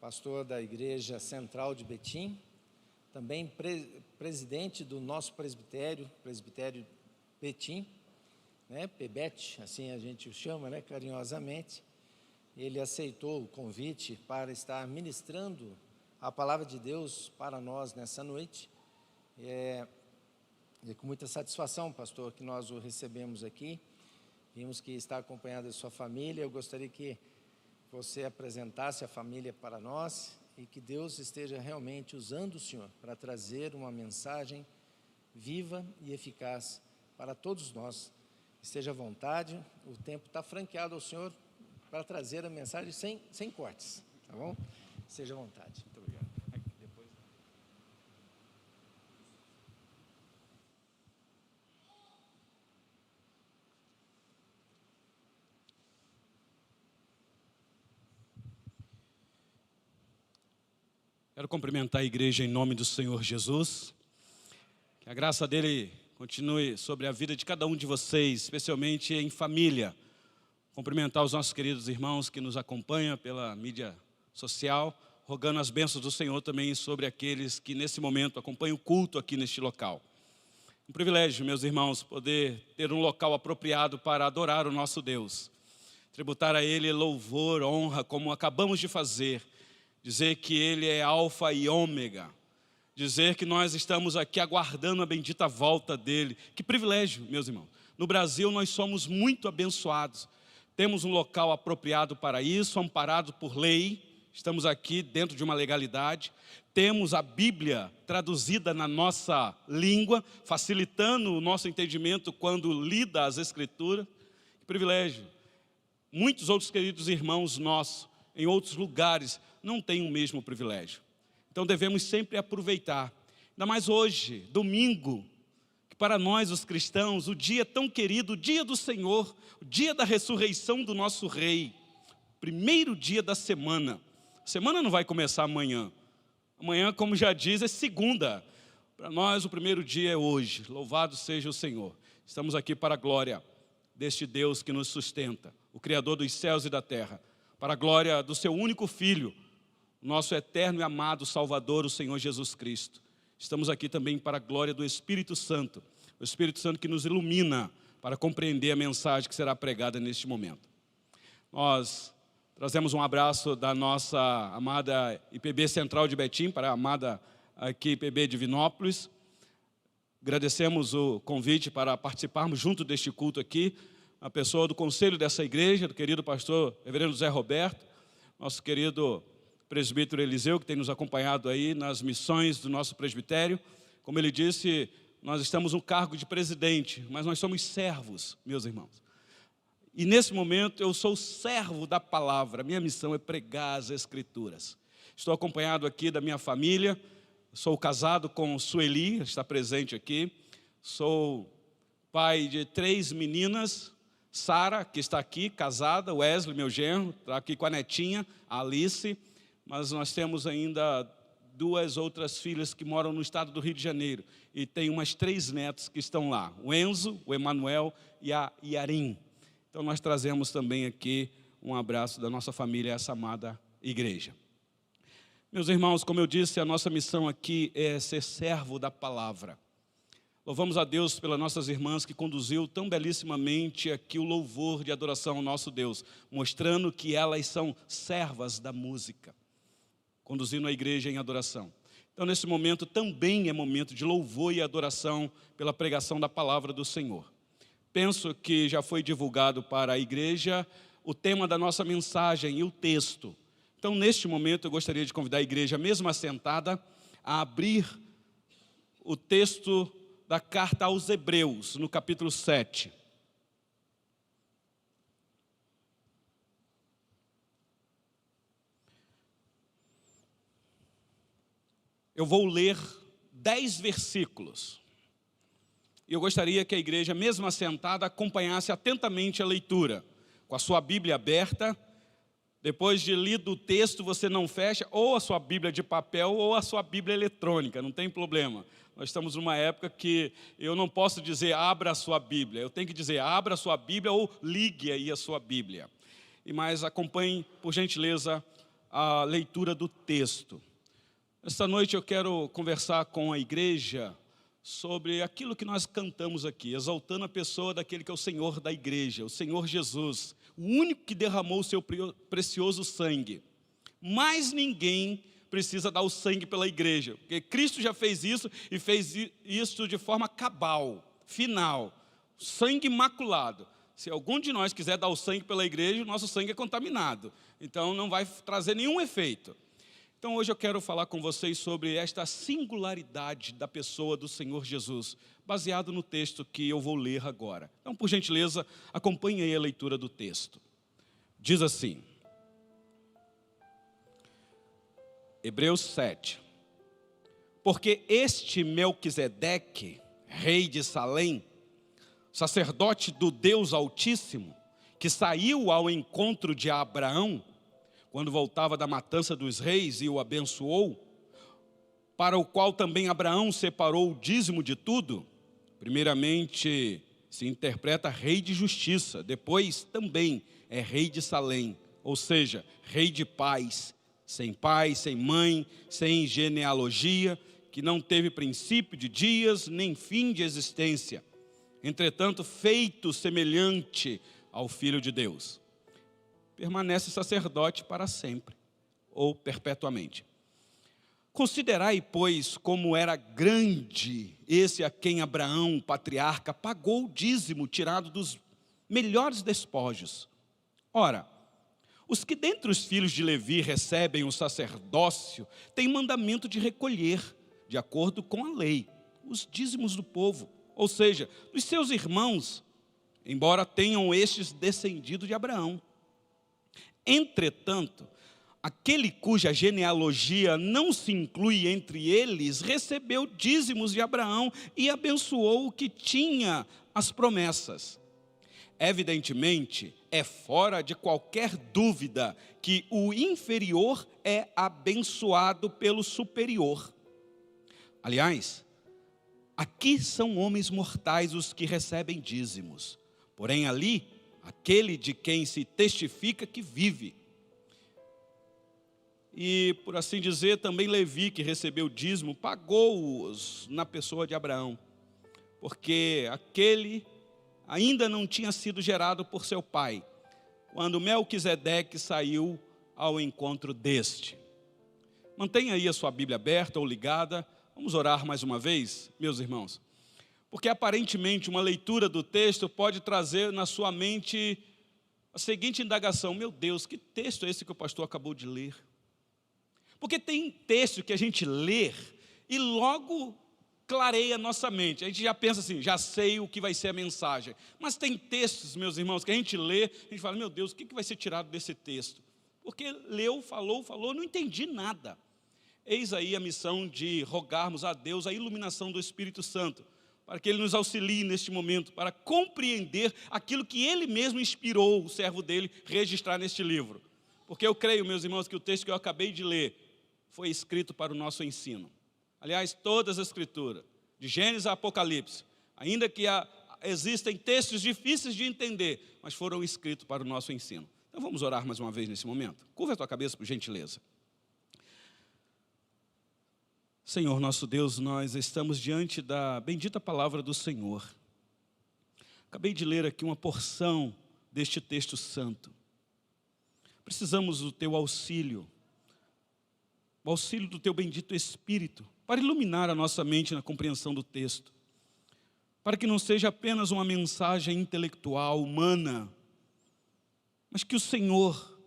pastor da Igreja Central de Betim, também presidente do nosso presbitério Betim, né, PEBET, assim a gente o chama, né, carinhosamente. Ele aceitou o convite para estar ministrando a palavra de Deus para nós nessa noite. É com muita satisfação, pastor, que nós o recebemos aqui. Vimos que está acompanhado da sua família. Eu gostaria que você apresentasse a família para nós e que Deus esteja realmente usando o senhor para trazer uma mensagem viva e eficaz para todos nós. Esteja à vontade, o tempo está franqueado ao senhor para trazer a mensagem sem cortes, tá bom? Seja à vontade. Muito obrigado. Quero cumprimentar a igreja em nome do Senhor Jesus. Que a graça dele continue sobre a vida de cada um de vocês, especialmente em família. Cumprimentar os nossos queridos irmãos que nos acompanham pela mídia social, rogando as bênçãos do Senhor também sobre aqueles que nesse momento acompanham o culto aqui neste local. Um privilégio, meus irmãos, poder ter um local apropriado para adorar o nosso Deus. Tributar a Ele louvor, honra, como acabamos de fazer. Dizer que Ele é alfa e ômega. Dizer que nós estamos aqui aguardando a bendita volta dEle. Que privilégio, meus irmãos. No Brasil nós somos muito abençoados. Temos um local apropriado para isso, amparado por lei. Estamos aqui dentro de uma legalidade. Temos a Bíblia traduzida na nossa língua, facilitando o nosso entendimento quando lida as Escrituras. Que privilégio. Muitos outros queridos irmãos nossos, em outros lugares, não têm o mesmo privilégio. Então devemos sempre aproveitar. Ainda mais hoje, domingo, que para nós os cristãos, o dia tão querido, o dia do Senhor, o dia da ressurreição do nosso Rei, primeiro dia da semana. A semana não vai começar amanhã. Amanhã, como já diz, é segunda. Para nós o primeiro dia é hoje. Louvado seja o Senhor. Estamos aqui para a glória deste Deus que nos sustenta, o Criador dos céus e da terra. Para a glória do seu único Filho, nosso eterno e amado Salvador, o Senhor Jesus Cristo. Estamos aqui também para a glória do Espírito Santo, o Espírito Santo que nos ilumina para compreender a mensagem que será pregada neste momento. Nós trazemos um abraço da nossa amada IPB Central de Betim, para a amada aqui IPB de Vinópolis. Agradecemos o convite para participarmos junto deste culto aqui, a pessoa do conselho dessa igreja, do querido pastor reverendo Zé Roberto, nosso querido presbítero Eliseu, que tem nos acompanhado aí nas missões do nosso presbitério. Como ele disse, nós estamos no cargo de presidente, mas nós somos servos, meus irmãos. E nesse momento eu sou servo da palavra, minha missão é pregar as Escrituras. Estou acompanhado aqui da minha família, sou casado com Sueli, está presente aqui, sou pai de 3 meninas, Sara, que está aqui, casada, Wesley, meu genro, está aqui com a netinha, a Alice, mas nós temos ainda 2 outras filhas que moram no estado do Rio de Janeiro, e tem umas 3 netos que estão lá, o Enzo, o Emanuel e a Yarim. Então nós trazemos também aqui um abraço da nossa família a essa amada igreja. Meus irmãos, como eu disse, a nossa missão aqui é ser servo da palavra. Louvamos a Deus pelas nossas irmãs que conduziu tão belíssimamente aqui o louvor de adoração ao nosso Deus, mostrando que elas são servas da música, conduzindo a igreja em adoração. Então, nesse momento também é momento de louvor e adoração pela pregação da palavra do Senhor. Penso que já foi divulgado para a igreja o tema da nossa mensagem e o texto. Então, neste momento, eu gostaria de convidar a igreja, mesmo assentada, a abrir o texto da carta aos Hebreus, no capítulo 7. Eu vou ler 10 versículos. E eu gostaria que a igreja, mesmo assentada, acompanhasse atentamente a leitura, com a sua Bíblia aberta. Depois de lido o texto, você não fecha ou a sua Bíblia de papel ou a sua Bíblia eletrônica, não tem problema. Nós estamos numa época que eu não posso dizer abra a sua Bíblia, eu tenho que dizer abra a sua Bíblia ou ligue aí a sua Bíblia. Mas acompanhe, por gentileza, a leitura do texto. Esta noite eu quero conversar com a igreja sobre aquilo que nós cantamos aqui, exaltando a pessoa daquele que é o Senhor da igreja, o Senhor Jesus, o único que derramou o seu precioso sangue. Mais ninguém precisa dar o sangue pela igreja, porque Cristo já fez isso e fez isso de forma cabal, final, sangue imaculado. Se algum de nós quiser dar o sangue pela igreja, o nosso sangue é contaminado, então não vai trazer nenhum efeito. Então hoje eu quero falar com vocês sobre esta singularidade da pessoa do Senhor Jesus, baseado no texto que eu vou ler agora. Então, por gentileza, acompanhe aí a leitura do texto. Diz assim, Hebreus 7. Porque este Melquisedeque, rei de Salém, sacerdote do Deus Altíssimo, que saiu ao encontro de Abraão, quando voltava da matança dos reis e o abençoou, para o qual também Abraão separou o dízimo de tudo, primeiramente se interpreta rei de justiça, depois também é rei de Salém, ou seja, rei de paz, sem pai, sem mãe, sem genealogia, que não teve princípio de dias, nem fim de existência, entretanto feito semelhante ao Filho de Deus. Permanece sacerdote para sempre, ou perpetuamente. Considerai, pois, como era grande esse a quem Abraão, patriarca, pagou o dízimo tirado dos melhores despojos. Ora, os que dentre os filhos de Levi recebem o sacerdócio, têm mandamento de recolher, de acordo com a lei, os dízimos do povo, ou seja, dos seus irmãos, embora tenham estes descendido de Abraão. Entretanto, aquele cuja genealogia não se inclui entre eles, recebeu dízimos de Abraão e abençoou o que tinha as promessas. Evidentemente, é fora de qualquer dúvida que o inferior é abençoado pelo superior. Aliás, aqui são homens mortais os que recebem dízimos, porém ali, aquele de quem se testifica que vive. E, por assim dizer, também Levi, que recebeu o dízimo, pagou-os na pessoa de Abraão, porque aquele ainda não tinha sido gerado por seu pai, quando Melquisedeque saiu ao encontro deste. Mantenha aí a sua Bíblia aberta ou ligada, vamos orar mais uma vez, meus irmãos. Porque aparentemente uma leitura do texto pode trazer na sua mente a seguinte indagação: meu Deus, que texto é esse que o pastor acabou de ler? Porque tem texto que a gente lê e logo clareia a nossa mente. A gente já pensa assim, já sei o que vai ser a mensagem. Mas tem textos, meus irmãos, que a gente lê, a gente fala, meu Deus, o que vai ser tirado desse texto? Porque leu, falou, não entendi nada. Eis aí a missão de rogarmos a Deus a iluminação do Espírito Santo, para que Ele nos auxilie neste momento, para compreender aquilo que Ele mesmo inspirou o servo dele registrar neste livro. Porque eu creio, meus irmãos, que o texto que eu acabei de ler foi escrito para o nosso ensino. Aliás, todas as escrituras, de Gênesis a Apocalipse, ainda que existem textos difíceis de entender, mas foram escritos para o nosso ensino. Então vamos orar mais uma vez nesse momento. Curva a tua cabeça, por gentileza. Senhor nosso Deus, nós estamos diante da bendita palavra do Senhor. Acabei de ler aqui uma porção deste texto santo. Precisamos do teu auxílio, o auxílio do teu bendito Espírito, para iluminar a nossa mente na compreensão do texto, para que não seja apenas uma mensagem intelectual, humana, mas que o Senhor,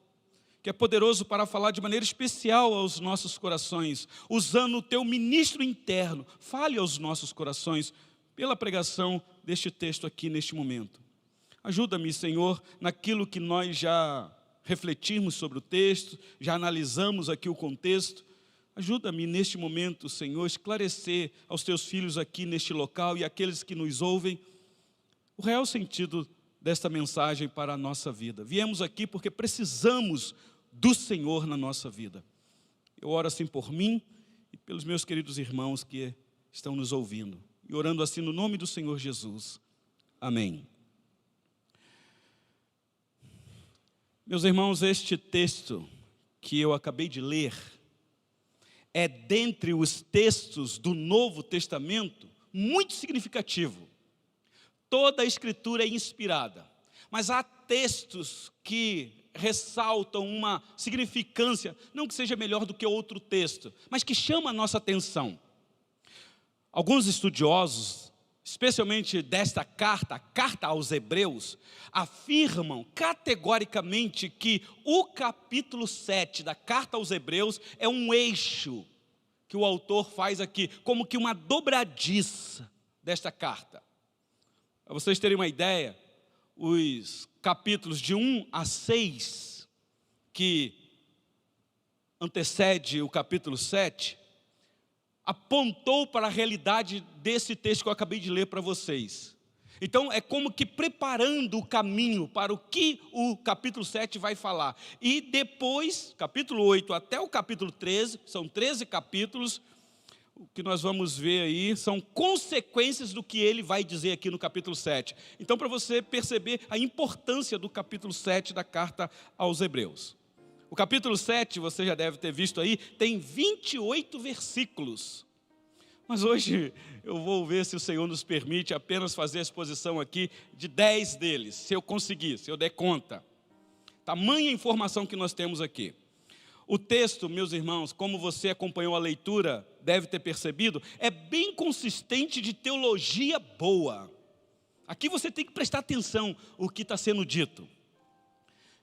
que é poderoso para falar de maneira especial aos nossos corações, usando o teu ministro interno, fale aos nossos corações pela pregação deste texto aqui neste momento. Ajuda-me, Senhor, naquilo que nós já refletimos sobre o texto, já analisamos aqui o contexto. Ajuda-me neste momento, Senhor, esclarecer aos teus filhos aqui neste local e àqueles que nos ouvem o real sentido desta mensagem para a nossa vida. Viemos aqui porque precisamos do Senhor na nossa vida. Eu oro assim por mim e pelos meus queridos irmãos que estão nos ouvindo. E orando assim no nome do Senhor Jesus. Amém. Meus irmãos, este texto que eu acabei de ler é, dentre os textos do Novo Testamento, muito significativo. Toda a Escritura é inspirada, mas há textos que ressaltam uma significância, não que seja melhor do que outro texto, mas que chama a nossa atenção. Alguns estudiosos, especialmente desta carta, a carta aos Hebreus, afirmam categoricamente que o capítulo 7 da carta aos Hebreus é um eixo que o autor faz aqui, como que uma dobradiça desta carta. Para vocês terem uma ideia, os capítulos de 1 a 6, que antecede o capítulo 7, apontou para a realidade desse texto que eu acabei de ler para vocês. Então é como que preparando o caminho para o que o capítulo 7 vai falar. E depois, capítulo 8 até o capítulo 13, são 13 capítulos, o que nós vamos ver aí são consequências do que ele vai dizer aqui no capítulo 7. Então, para você perceber a importância do capítulo 7 da carta aos Hebreus. O capítulo 7, você já deve ter visto aí, tem 28 versículos. Mas hoje eu vou ver se o Senhor nos permite apenas fazer a exposição aqui de 10 deles, se eu conseguir, se eu der conta. Tamanha informação que nós temos aqui. O texto, meus irmãos, como você acompanhou a leitura, deve ter percebido, é bem consistente de teologia boa. Aqui você tem que prestar atenção o que está sendo dito.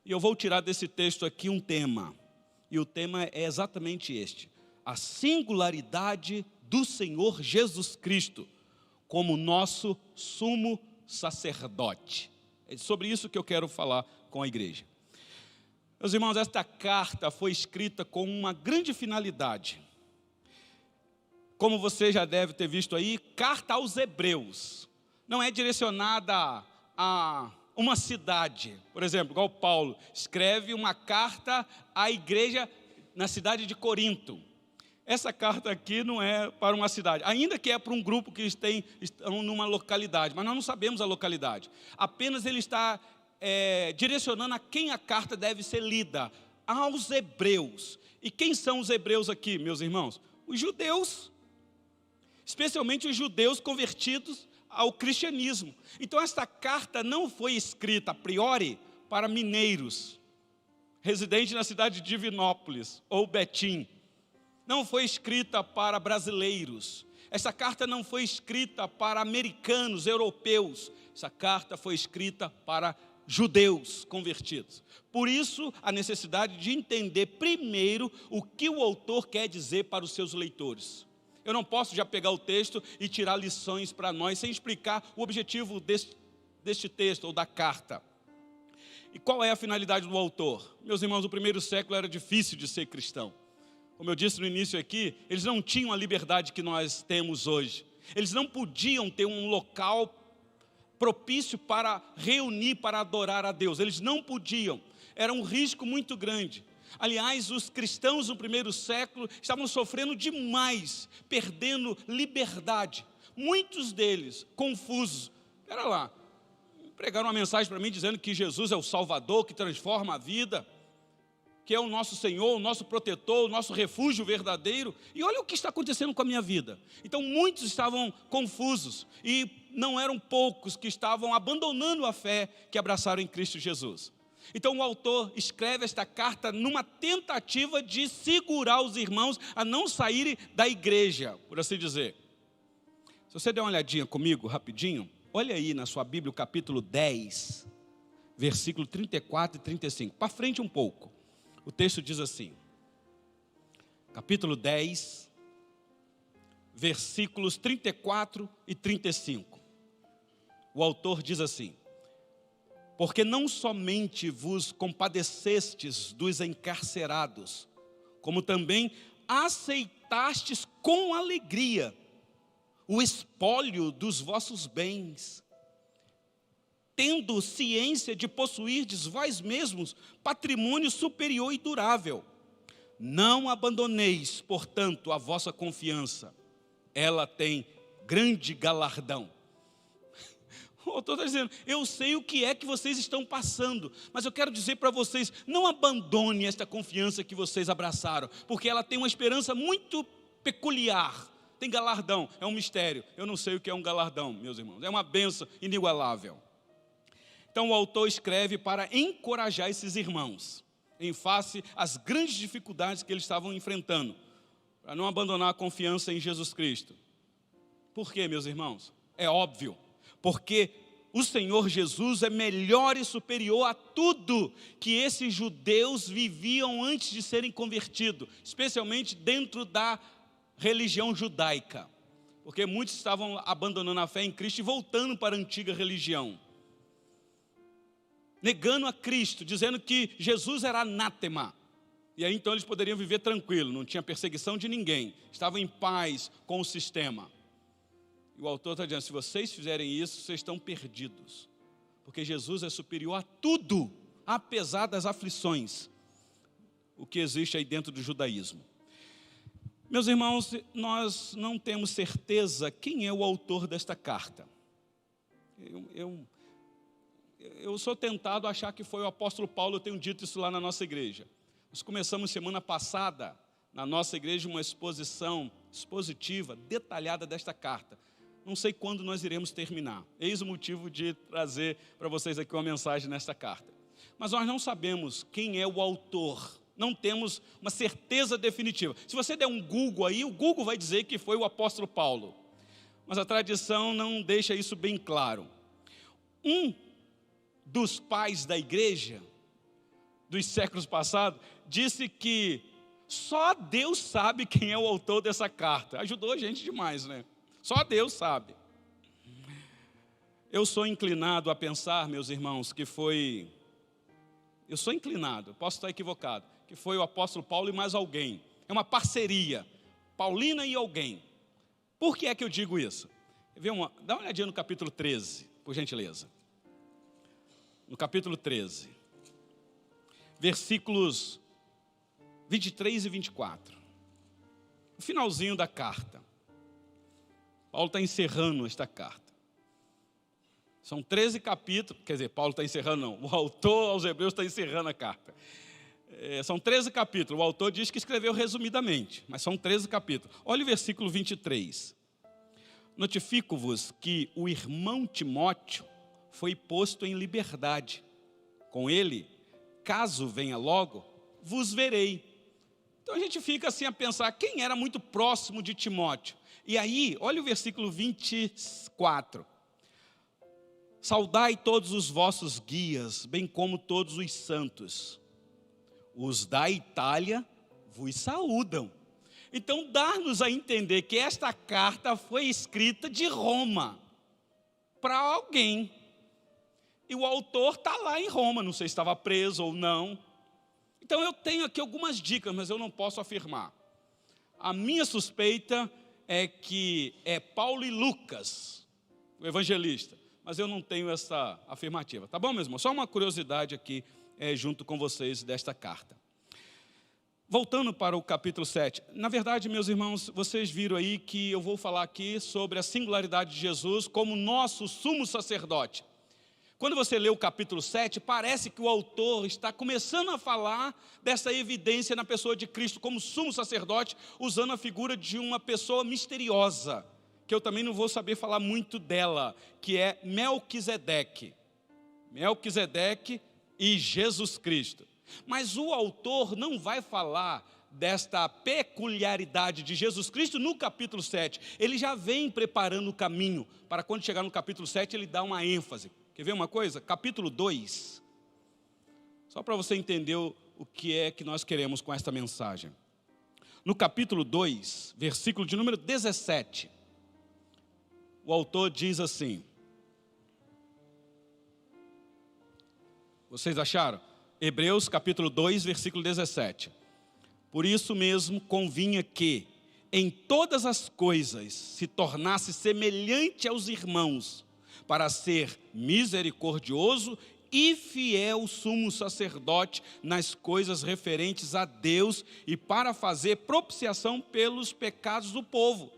E eu vou tirar desse texto aqui um tema. E o tema é exatamente este: a singularidade do Senhor Jesus Cristo como nosso sumo sacerdote. É sobre isso que eu quero falar com a igreja. Meus irmãos, esta carta foi escrita com uma grande finalidade. Como você já deve ter visto aí, carta aos Hebreus. Não é direcionada a uma cidade. Por exemplo, igual Paulo escreve uma carta à igreja na cidade de Corinto. Essa carta aqui não é para uma cidade, ainda que é para um grupo que estão numa localidade, mas nós não sabemos a localidade. Apenas ele está direcionando a quem a carta deve ser lida, aos hebreus. E quem são os hebreus aqui, meus irmãos? Os judeus, especialmente os judeus convertidos ao cristianismo. Então esta carta não foi escrita a priori para mineiros, residentes na cidade de Divinópolis ou Betim. Não foi escrita para brasileiros. Essa carta não foi escrita para americanos, europeus. Essa carta foi escrita para judeus convertidos. Por isso, a necessidade de entender primeiro o que o autor quer dizer para os seus leitores. Eu não posso já pegar o texto e tirar lições para nós sem explicar o objetivo deste texto ou da carta. E qual é a finalidade do autor? Meus irmãos, o primeiro século era difícil de ser cristão. Como eu disse no início aqui, eles não tinham a liberdade que nós temos hoje. Eles não podiam ter um local propício para reunir, para adorar a Deus. Eles não podiam. Era um risco muito grande. Aliás, os cristãos no primeiro século estavam sofrendo demais, perdendo liberdade. Muitos deles, confusos. Espera lá, pregaram uma mensagem para mim dizendo que Jesus é o Salvador, que transforma a vida, que é o nosso Senhor, o nosso protetor, o nosso refúgio verdadeiro. E olha o que está acontecendo com a minha vida. Então muitos estavam confusos e não eram poucos que estavam abandonando a fé que abraçaram em Cristo Jesus. Então o autor escreve esta carta numa tentativa de segurar os irmãos a não saírem da igreja, por assim dizer. Se você der uma olhadinha comigo rapidinho, olha aí na sua Bíblia o capítulo 10, versículo 34 e 35. Para frente um pouco. O texto diz assim, capítulo 10, versículos 34 e 35. O autor diz assim: porque não somente vos compadecestes dos encarcerados, como também aceitastes com alegria o espólio dos vossos bens, tendo ciência de possuirdes vós mesmos patrimônio superior e durável. Não abandoneis, portanto, a vossa confiança, ela tem grande galardão. O autor está dizendo, eu sei o que é que vocês estão passando, mas eu quero dizer para vocês, não abandone esta confiança que vocês abraçaram, porque ela tem uma esperança muito peculiar. Tem galardão, é um mistério. Eu não sei o que é um galardão, meus irmãos. É uma bênção inigualável. Então o autor escreve para encorajar esses irmãos, em face às grandes dificuldades que eles estavam enfrentando, para não abandonar a confiança em Jesus Cristo. Por quê, meus irmãos? É óbvio, porque o Senhor Jesus é melhor e superior a tudo que esses judeus viviam antes de serem convertidos, especialmente dentro da religião judaica, porque muitos estavam abandonando a fé em Cristo e voltando para a antiga religião, negando a Cristo, dizendo que Jesus era anátema, e aí então eles poderiam viver tranquilo, não tinha perseguição de ninguém, estavam em paz com o sistema. E o autor está dizendo, se vocês fizerem isso, vocês estão perdidos, porque Jesus é superior a tudo, apesar das aflições, o que existe aí dentro do judaísmo. Meus irmãos, nós não temos certeza quem é o autor desta carta. Eu sou tentado a achar que foi o apóstolo Paulo, eu tenho dito isso lá na nossa igreja. Nós começamos semana passada, na nossa igreja, uma exposição expositiva, detalhada desta carta. Não sei quando nós iremos terminar. Eis o motivo de trazer para vocês aqui uma mensagem nesta carta. Mas nós não sabemos quem é o autor. Não temos uma certeza definitiva. Se você der um Google aí, o Google vai dizer que foi o apóstolo Paulo. Mas a tradição não deixa isso bem claro. Um dos pais da igreja, dos séculos passados, disse que só Deus sabe quem é o autor dessa carta. Ajudou a gente demais, né? Só Deus sabe. Eu sou inclinado a pensar, meus irmãos, que foi... Eu sou inclinado, posso estar equivocado, que foi o apóstolo Paulo e mais alguém. É uma parceria, Paulina e alguém. Por que é que eu digo isso? Dá uma olhadinha no capítulo 13, por gentileza. No capítulo 13, versículos 23 e 24. O finalzinho da carta. Paulo está encerrando esta carta. São 13 capítulos, quer dizer, Paulo está encerrando não, o autor aos Hebreus está encerrando a carta. São 13 capítulos, o autor diz que escreveu resumidamente, mas são 13 capítulos. Olha o versículo 23. Notifico-vos que o irmão Timóteo foi posto em liberdade. Com ele, caso venha logo, vos verei. Então a gente fica assim a pensar, quem era muito próximo de Timóteo? E aí, olha o versículo 24. Saudai todos os vossos guias, bem como todos os santos. Os da Itália vos saúdam. Então, dá-nos a entender que esta carta foi escrita de Roma, para alguém. E o autor está lá em Roma, não sei se estava preso ou não. Então, eu tenho aqui algumas dicas, mas eu não posso afirmar. A minha suspeita é que é Paulo e Lucas, o evangelista. Mas eu não tenho essa afirmativa. Tá bom, meus irmãos? Só uma curiosidade aqui junto com vocês desta carta. Voltando para o capítulo 7. Na verdade, meus irmãos, vocês viram aí que eu vou falar aqui sobre a singularidade de Jesus como nosso sumo sacerdote. Quando você lê o capítulo 7, parece que o autor está começando a falar dessa evidência na pessoa de Cristo como sumo sacerdote, usando a figura de uma pessoa misteriosa, que eu também não vou saber falar muito dela, que é Melquisedeque. Melquisedeque e Jesus Cristo. Mas o autor não vai falar desta peculiaridade de Jesus Cristo no capítulo 7. Ele já vem preparando o caminho para quando chegar no capítulo 7 ele dá uma ênfase. Quer ver uma coisa? Capítulo 2. Só para você entender o que é que nós queremos com esta mensagem. No capítulo 2, versículo de número 17. O autor diz assim. Vocês acharam? Hebreus capítulo 2, versículo 17. Por isso mesmo convinha que em todas as coisas se tornasse semelhante aos irmãos, para ser misericordioso e fiel sumo sacerdote nas coisas referentes a Deus e para fazer propiciação pelos pecados do povo.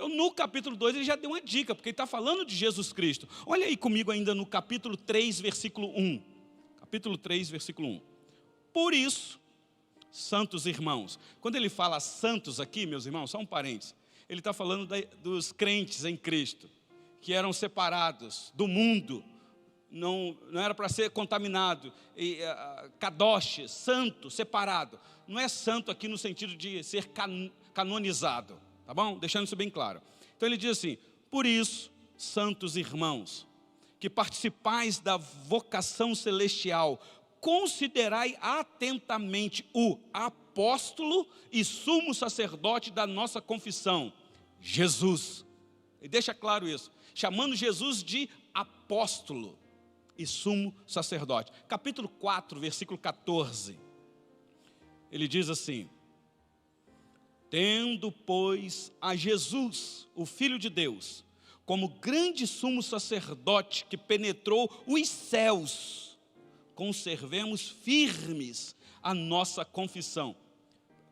Então, no capítulo 2, ele já deu uma dica, porque ele está falando de Jesus Cristo. Olha aí comigo ainda no capítulo 3, versículo 1. Capítulo 3, versículo 1. Por isso, santos irmãos. Quando ele fala santos aqui, meus irmãos, só um parênteses. Ele está falando dos crentes em Cristo, que eram separados do mundo. Não era para ser contaminado. Kadosh, santo, separado. Não é santo aqui no sentido de ser canonizado. Tá bom? Deixando isso bem claro. Então ele diz assim: por isso, santos irmãos, que participais da vocação celestial, considerai atentamente o apóstolo e sumo sacerdote da nossa confissão, Jesus. E deixa claro isso, chamando Jesus de apóstolo e sumo sacerdote. Capítulo 4, versículo 14. Ele diz assim: tendo, pois, a Jesus, o Filho de Deus, como grande sumo sacerdote que penetrou os céus, conservemos firmes a nossa confissão.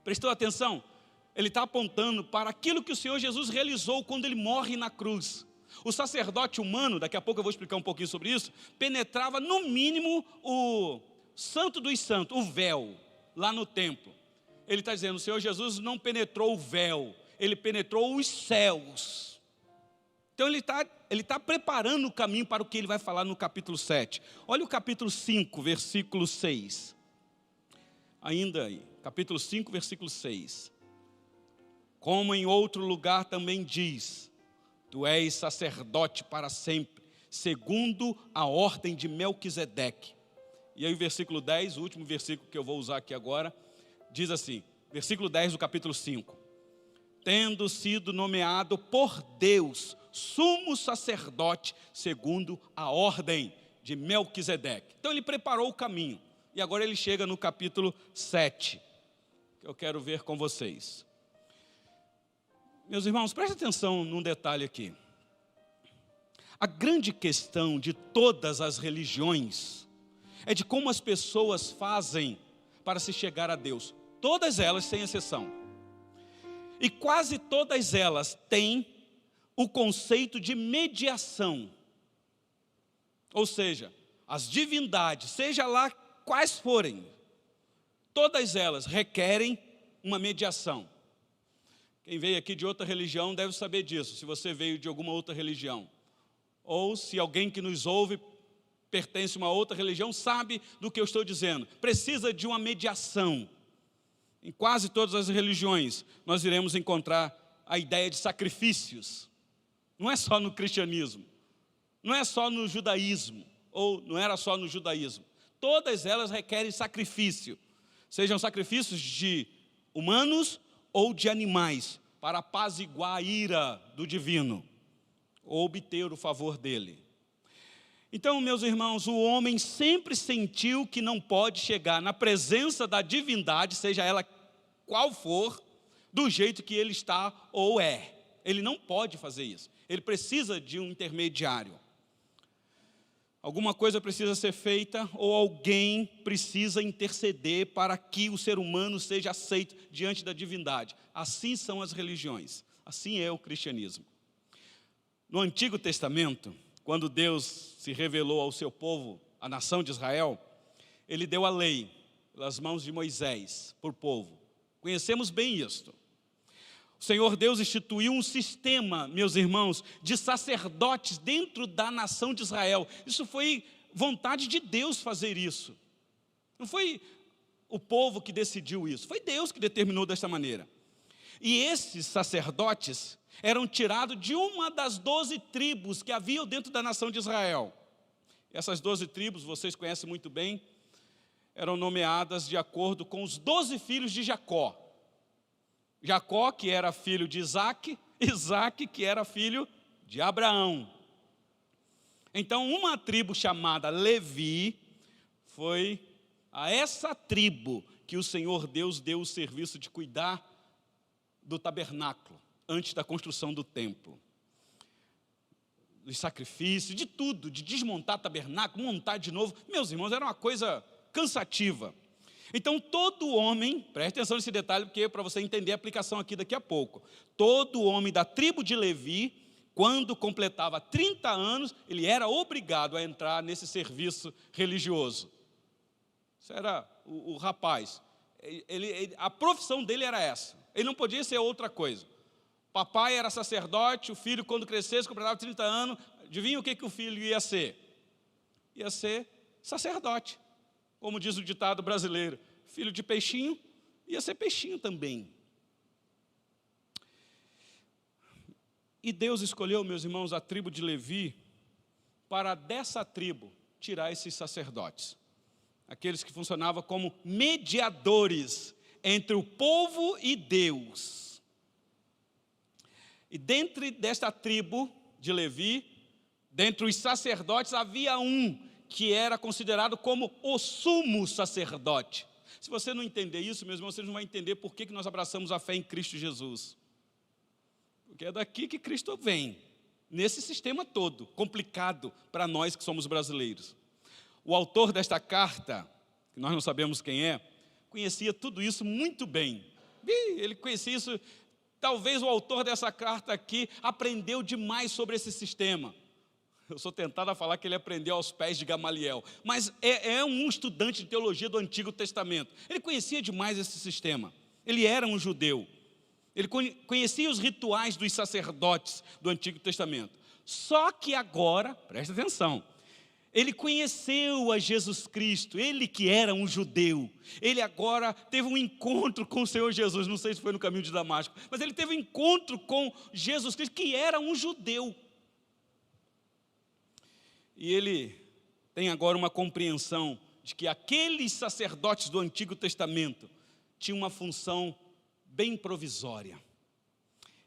Prestou atenção? Ele está apontando para aquilo que o Senhor Jesus realizou quando ele morre na cruz. O sacerdote humano, daqui a pouco eu vou explicar um pouquinho sobre isso, penetrava no mínimo o santo dos santos, o véu, lá no templo. Ele está dizendo, o Senhor Jesus não penetrou o véu, ele penetrou os céus. Então ele está preparando o caminho para o que ele vai falar no capítulo 7. Olha o capítulo 5, versículo 6. Ainda aí, capítulo 5, versículo 6. Como em outro lugar também diz, tu és sacerdote para sempre, segundo a ordem de Melquisedeque. E aí o versículo 10, o último versículo que eu vou usar aqui agora, diz assim, versículo 10 do capítulo 5. Tendo sido nomeado por Deus, sumo sacerdote, segundo a ordem de Melquisedeque. Então ele preparou o caminho. E agora ele chega no capítulo 7, que eu quero ver com vocês. Meus irmãos, prestem atenção num detalhe aqui. A grande questão de todas as religiões é de como as pessoas fazem para se chegar a Deus. Todas elas, sem exceção. E quase todas elas têm o conceito de mediação. Ou seja, as divindades, seja lá quais forem, todas elas requerem uma mediação. Quem veio aqui de outra religião deve saber disso, se você veio de alguma outra religião. Ou se alguém que nos ouve pertence a uma outra religião, sabe do que eu estou dizendo. Precisa de uma mediação. Em quase todas as religiões, nós iremos encontrar a ideia de sacrifícios. Não é só no cristianismo, não é só no judaísmo, ou não era só no judaísmo. Todas elas requerem sacrifício, sejam sacrifícios de humanos ou de animais, para apaziguar a ira do divino, ou obter o favor dele. Então, meus irmãos, o homem sempre sentiu que não pode chegar na presença da divindade, seja ela qual for, do jeito que ele está ou é. Ele não pode fazer isso. Ele precisa de um intermediário. Alguma coisa precisa ser feita ou alguém precisa interceder para que o ser humano seja aceito diante da divindade. Assim são as religiões. Assim é o cristianismo. No Antigo Testamento, quando Deus se revelou ao seu povo, a nação de Israel, ele deu a lei pelas mãos de Moisés, por povo. Conhecemos bem isto. O Senhor Deus instituiu um sistema, meus irmãos, de sacerdotes dentro da nação de Israel. Isso foi vontade de Deus fazer isso. Não foi o povo que decidiu isso, foi Deus que determinou desta maneira. E esses sacerdotes eram tirados de uma das 12 tribos que haviam dentro da nação de Israel. Essas 12 tribos, vocês conhecem muito bem, eram nomeadas de acordo com os 12 filhos de Jacó. Jacó, que era filho de Isaac, Isaac, que era filho de Abraão. Então, uma tribo chamada Levi, foi a essa tribo que o Senhor Deus deu o serviço de cuidar do tabernáculo, antes da construção do templo. Dos sacrifícios, de tudo, de desmontar tabernáculo, montar de novo. Meus irmãos, era uma coisa cansativa. Então todo homem, preste atenção nesse detalhe, porque para você entender a aplicação aqui daqui a pouco. Todo homem da tribo de Levi, quando completava 30 anos, ele era obrigado a entrar nesse serviço religioso. Isso era o rapaz. A profissão dele era essa. Ele não podia ser outra coisa. Papai era sacerdote, o filho, quando crescesse, completava 30 anos, adivinha o que o filho ia ser? Ia ser sacerdote. Como diz o ditado brasileiro, filho de peixinho, ia ser peixinho também. E Deus escolheu, meus irmãos, a tribo de Levi, para dessa tribo tirar esses sacerdotes. Aqueles que funcionavam como mediadores entre o povo e Deus. E dentro desta tribo de Levi, dentre os sacerdotes, havia um que era considerado como o sumo sacerdote. Se você não entender isso, meus irmãos, você não vai entender por que nós abraçamos a fé em Cristo Jesus. Porque é daqui que Cristo vem, nesse sistema todo, complicado para nós que somos brasileiros. O autor desta carta, que nós não sabemos quem é, conhecia tudo isso muito bem. Ele conhecia isso, talvez o autor dessa carta aqui aprendeu demais sobre esse sistema. Eu sou tentado a falar que ele aprendeu aos pés de Gamaliel, mas é um estudante de teologia do Antigo Testamento. Ele conhecia demais esse sistema. Ele era um judeu. Ele conhecia os rituais dos sacerdotes do Antigo Testamento. Só que agora, presta atenção, ele conheceu a Jesus Cristo, ele que era um judeu. Ele agora teve um encontro com o Senhor Jesus, não sei se foi no caminho de Damasco, mas ele teve um encontro com Jesus Cristo, que era um judeu. E ele tem agora uma compreensão de que aqueles sacerdotes do Antigo Testamento tinham uma função bem provisória.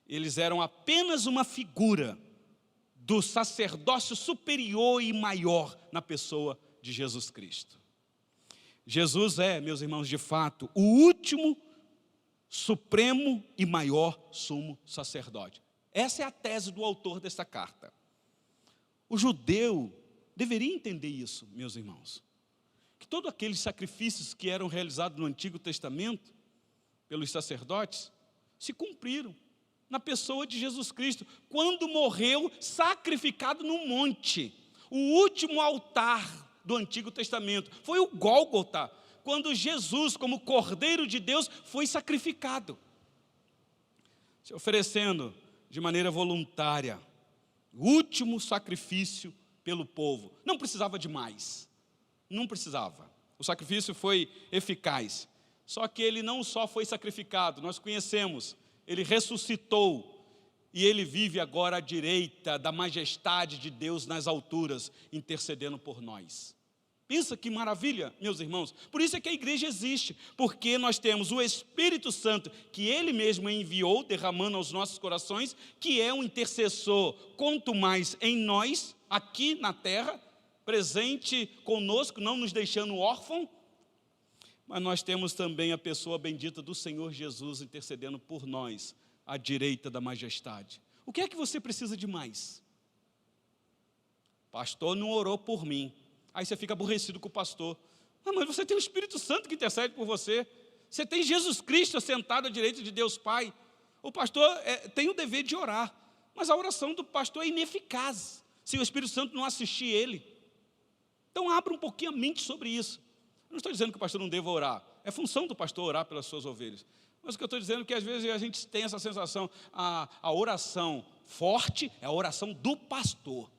Eles eram apenas uma figura do sacerdócio superior e maior na pessoa de Jesus Cristo. Jesus é, meus irmãos, de fato, o último, supremo e maior sumo sacerdote. Essa é a tese do autor desta carta. O judeu deveria entender isso, meus irmãos, que todos aqueles sacrifícios que eram realizados no Antigo Testamento, pelos sacerdotes, se cumpriram na pessoa de Jesus Cristo, quando morreu sacrificado no monte. O último altar do Antigo Testamento foi o Gólgota, quando Jesus, como Cordeiro de Deus, foi sacrificado, se oferecendo de maneira voluntária, o último sacrifício pelo povo. Não precisava de mais, não precisava. O sacrifício foi eficaz. Só que ele não só foi sacrificado, nós conhecemos, ele ressuscitou e ele vive agora à direita da majestade de Deus nas alturas, intercedendo por nós. Pensa que maravilha, meus irmãos. Por isso é que a igreja existe, porque nós temos o Espírito Santo, que ele mesmo enviou, derramando aos nossos corações, que é um intercessor, quanto mais em nós, aqui na terra, presente conosco, não nos deixando órfão, mas nós temos também a pessoa bendita do Senhor Jesus intercedendo por nós, à direita da majestade. O que é que você precisa de mais? Pastor não orou por mim. Aí você fica aborrecido com o pastor. Ah, mas você tem o Espírito Santo que intercede por você. Você tem Jesus Cristo sentado à direita de Deus Pai. O pastor tem o dever de orar, mas a oração do pastor é ineficaz se o Espírito Santo não assistir ele. Então abra um pouquinho a mente sobre isso. Eu não estou dizendo que o pastor não deva orar. É função do pastor orar pelas suas ovelhas. Mas o que eu estou dizendo é que às vezes a gente tem essa sensação, a oração forte é a oração do pastor.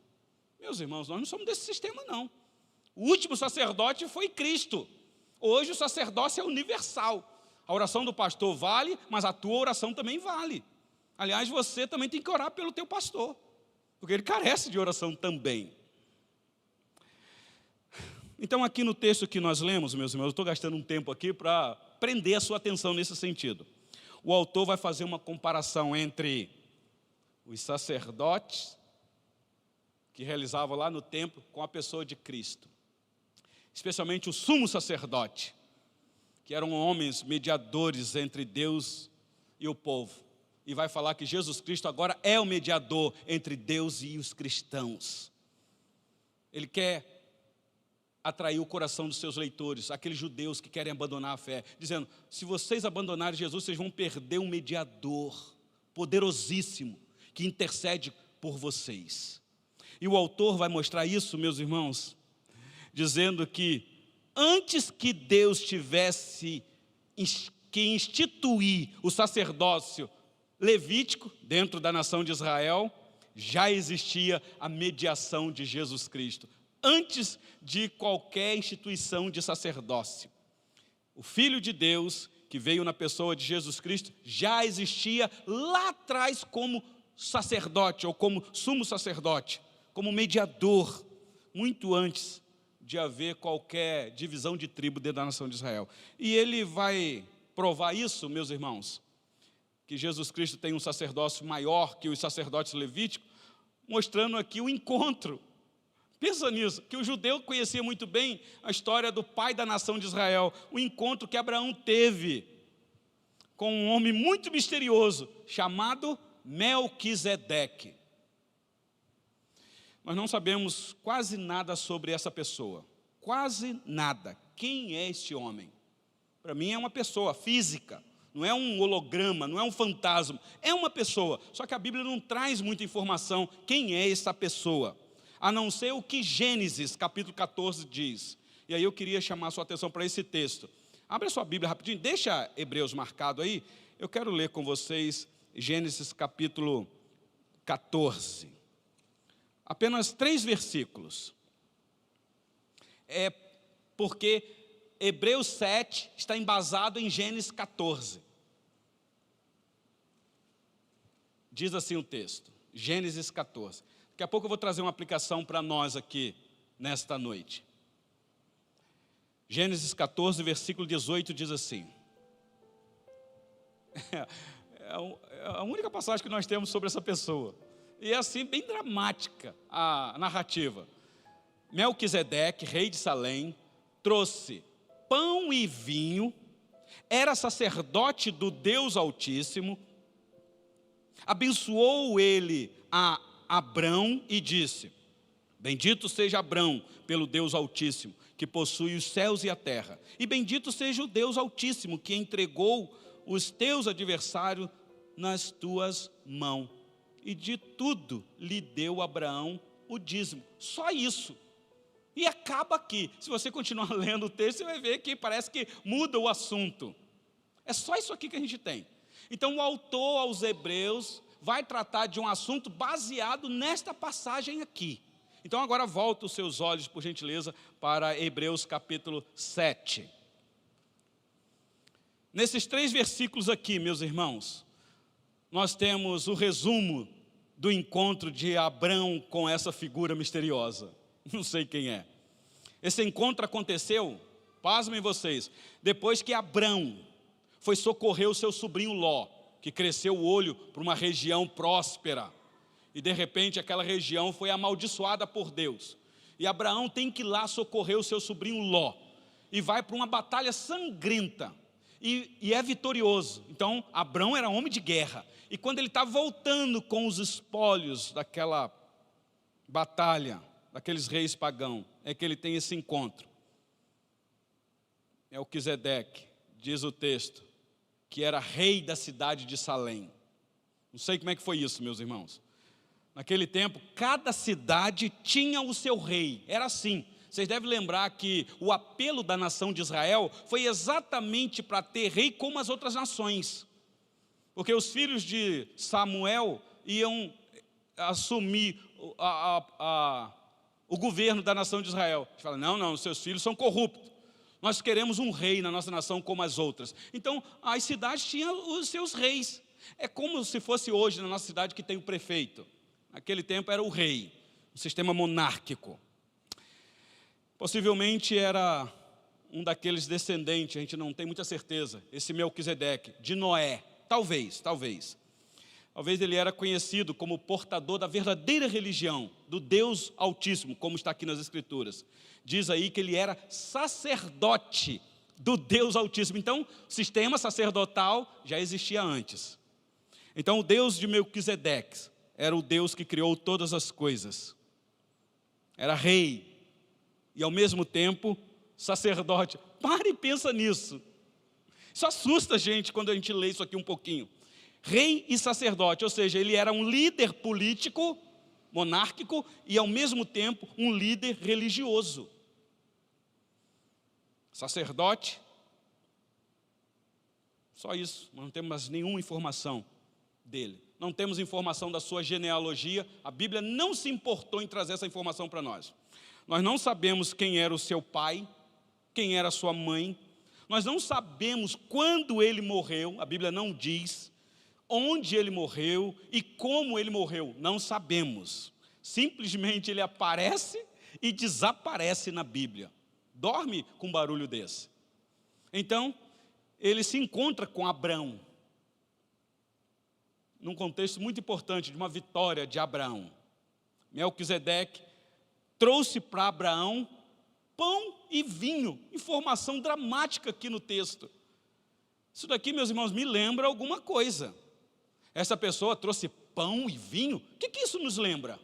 Meus irmãos, nós não somos desse sistema não. O último sacerdote foi Cristo. Hoje o sacerdócio é universal. A oração do pastor vale, mas a tua oração também vale. Aliás, você também tem que orar pelo teu pastor, porque ele carece de oração também. Então aqui no texto que nós lemos, meus irmãos, eu estou gastando um tempo aqui para prender a sua atenção nesse sentido. O autor vai fazer uma comparação entre os sacerdotes que realizavam lá no templo com a pessoa de Cristo. Especialmente o sumo sacerdote, que eram homens mediadores entre Deus e o povo. E vai falar que Jesus Cristo agora é o mediador entre Deus e os cristãos. Ele quer atraiu o coração dos seus leitores, aqueles judeus que querem abandonar a fé, dizendo, se vocês abandonarem Jesus, vocês vão perder um mediador poderosíssimo, que intercede por vocês. E o autor vai mostrar isso, meus irmãos, dizendo que antes que Deus tivesse que instituir o sacerdócio levítico dentro da nação de Israel, já existia a mediação de Jesus Cristo, antes de qualquer instituição de sacerdócio. O Filho de Deus, que veio na pessoa de Jesus Cristo, já existia lá atrás como sacerdote, ou como sumo sacerdote, como mediador, muito antes de haver qualquer divisão de tribo dentro da nação de Israel. E ele vai provar isso, meus irmãos, que Jesus Cristo tem um sacerdócio maior que os sacerdotes levíticos, mostrando aqui o encontro. Pensa nisso, que o judeu conhecia muito bem a história do pai da nação de Israel, o encontro que Abraão teve com um homem muito misterioso, chamado Melquisedeque. Nós não sabemos quase nada sobre essa pessoa, quase nada. Quem é este homem? Para mim é uma pessoa física, não é um holograma, não é um fantasma, é uma pessoa. Só que a Bíblia não traz muita informação quem é essa pessoa, a não ser o que Gênesis capítulo 14 diz. E aí eu queria chamar a sua atenção para esse texto. Abre a sua Bíblia rapidinho, deixa Hebreus marcado aí. Eu quero ler com vocês Gênesis capítulo 14. Apenas 3 versículos. Porque Hebreus 7 está embasado em Gênesis 14. Diz assim o texto, Gênesis 14. Daqui a pouco eu vou trazer uma aplicação para nós aqui, nesta noite. Gênesis 14, versículo 18, diz assim. É a única passagem que nós temos sobre essa pessoa. E é assim, bem dramática a narrativa. Melquisedeque, rei de Salém, trouxe pão e vinho, era sacerdote do Deus Altíssimo, abençoou ele a Abrão e disse, bendito seja Abrão pelo Deus Altíssimo, que possui os céus e a terra, e bendito seja o Deus Altíssimo, que entregou os teus adversários nas tuas mãos. E de tudo lhe deu Abraão o dízimo. Só isso. E acaba aqui. Se você continuar lendo o texto, você vai ver que parece que muda o assunto. É só isso aqui que a gente tem. Então o autor aos Hebreus vai tratar de um assunto baseado nesta passagem aqui. Então agora volta os seus olhos, por gentileza, para Hebreus capítulo 7. Nesses 3 versículos aqui, meus irmãos, nós temos o resumo do encontro de Abrão com essa figura misteriosa. Não sei quem é. Esse encontro aconteceu, pasmem vocês, depois que Abrão foi socorrer o seu sobrinho Ló, que cresceu o olho para uma região próspera. E de repente aquela região foi amaldiçoada por Deus. E Abraão tem que ir lá socorrer o seu sobrinho Ló. E vai para uma batalha sangrenta. E é vitorioso. Então Abrão era homem de guerra. E quando ele está voltando com os espólios daquela batalha, daqueles reis pagãos, é que ele tem esse encontro. Melquisedeque, diz o texto, que era rei da cidade de Salém. Não sei como é que foi isso, meus irmãos. Naquele tempo, cada cidade tinha o seu rei. Era assim. Vocês devem lembrar que o apelo da nação de Israel foi exatamente para ter rei como as outras nações. Porque os filhos de Samuel iam assumir o governo da nação de Israel. Eles falam, não, seus filhos são corruptos. Nós queremos um rei na nossa nação como as outras. Então, as cidades tinham os seus reis. É como se fosse hoje na nossa cidade que tem o prefeito. Naquele tempo era o rei, o sistema monárquico. Possivelmente era um daqueles descendentes, a gente não tem muita certeza, esse Melquisedeque, de Noé. Talvez. Talvez ele era conhecido como portador da verdadeira religião, do Deus Altíssimo, como está aqui nas Escrituras. Diz aí que ele era sacerdote do Deus Altíssimo. Então, o sistema sacerdotal já existia antes. Então, o Deus de Melquisedeque era o Deus que criou todas as coisas. Era rei. e ao mesmo tempo sacerdote. Pare e pensa nisso. Isso assusta a gente quando a gente lê isso aqui um pouquinho. Rei e sacerdote, ou seja, ele era um líder político, monárquico, e ao mesmo tempo um líder religioso. Sacerdote, só isso, não temos mais nenhuma informação dele. Não temos informação da sua genealogia, a Bíblia não se importou em trazer essa informação para nós. Nós não sabemos quem era o seu pai, quem era a sua mãe, nós não sabemos quando ele morreu, a Bíblia não diz, onde ele morreu e como ele morreu, não sabemos. Simplesmente ele aparece e desaparece na Bíblia. Dorme com um barulho desse. Então, ele se encontra com Abrão, num contexto muito importante de uma vitória de Abraão. Melquisedeque trouxe para Abraão pão e vinho, informação dramática aqui no texto. Isso daqui, meus irmãos, me lembra alguma coisa. Essa pessoa trouxe pão e vinho, o que isso nos lembra?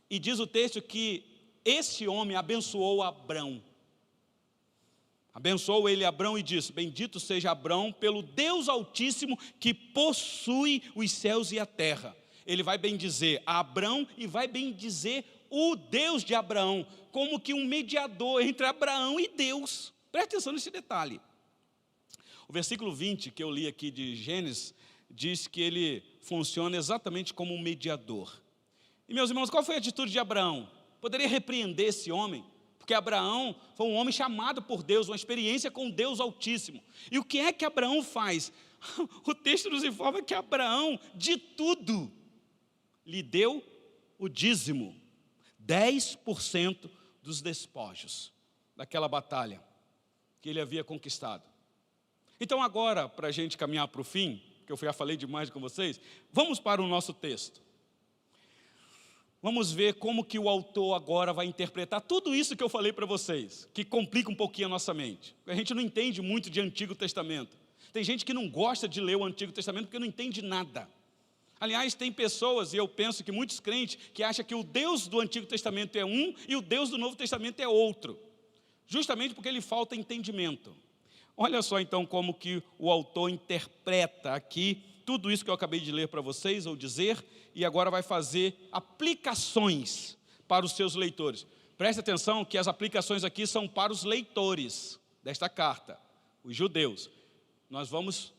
E diz o texto que esse homem abençoou Abrão. Abençoou ele Abrão e disse: bendito seja Abrão pelo Deus Altíssimo que possui os céus e a terra. Ele vai bendizer a Abrão e vai bendizer o Deus de Abraão, como que um mediador entre Abraão e Deus. Preste atenção nesse detalhe. O versículo 20 que eu li aqui de Gênesis diz que ele funciona exatamente como um mediador. E meus irmãos, qual foi a atitude de Abraão? Poderia repreender esse homem, porque Abraão foi um homem chamado por Deus, uma experiência com Deus Altíssimo. E o que é que Abraão faz? O texto nos informa que Abraão, de tudo, lhe deu o dízimo, 10% dos despojos daquela batalha que ele havia conquistado. Então agora, para a gente caminhar para o fim, que eu já falei demais com vocês, vamos para o nosso texto. Vamos ver como que o autor agora vai interpretar tudo isso que eu falei para vocês, que complica um pouquinho a nossa mente. A gente não entende muito de Antigo Testamento. Tem gente que não gosta de ler o Antigo Testamento porque não entende nada. Aliás, tem pessoas, e eu penso que muitos crentes, que acham que o Deus do Antigo Testamento é um e o Deus do Novo Testamento é outro. Justamente porque lhe falta entendimento. Olha só então como que o autor interpreta aqui tudo isso que eu acabei de ler para vocês, ou dizer, e agora vai fazer aplicações para os seus leitores. Preste atenção que as aplicações aqui são para os leitores desta carta, os judeus. Nós vamos,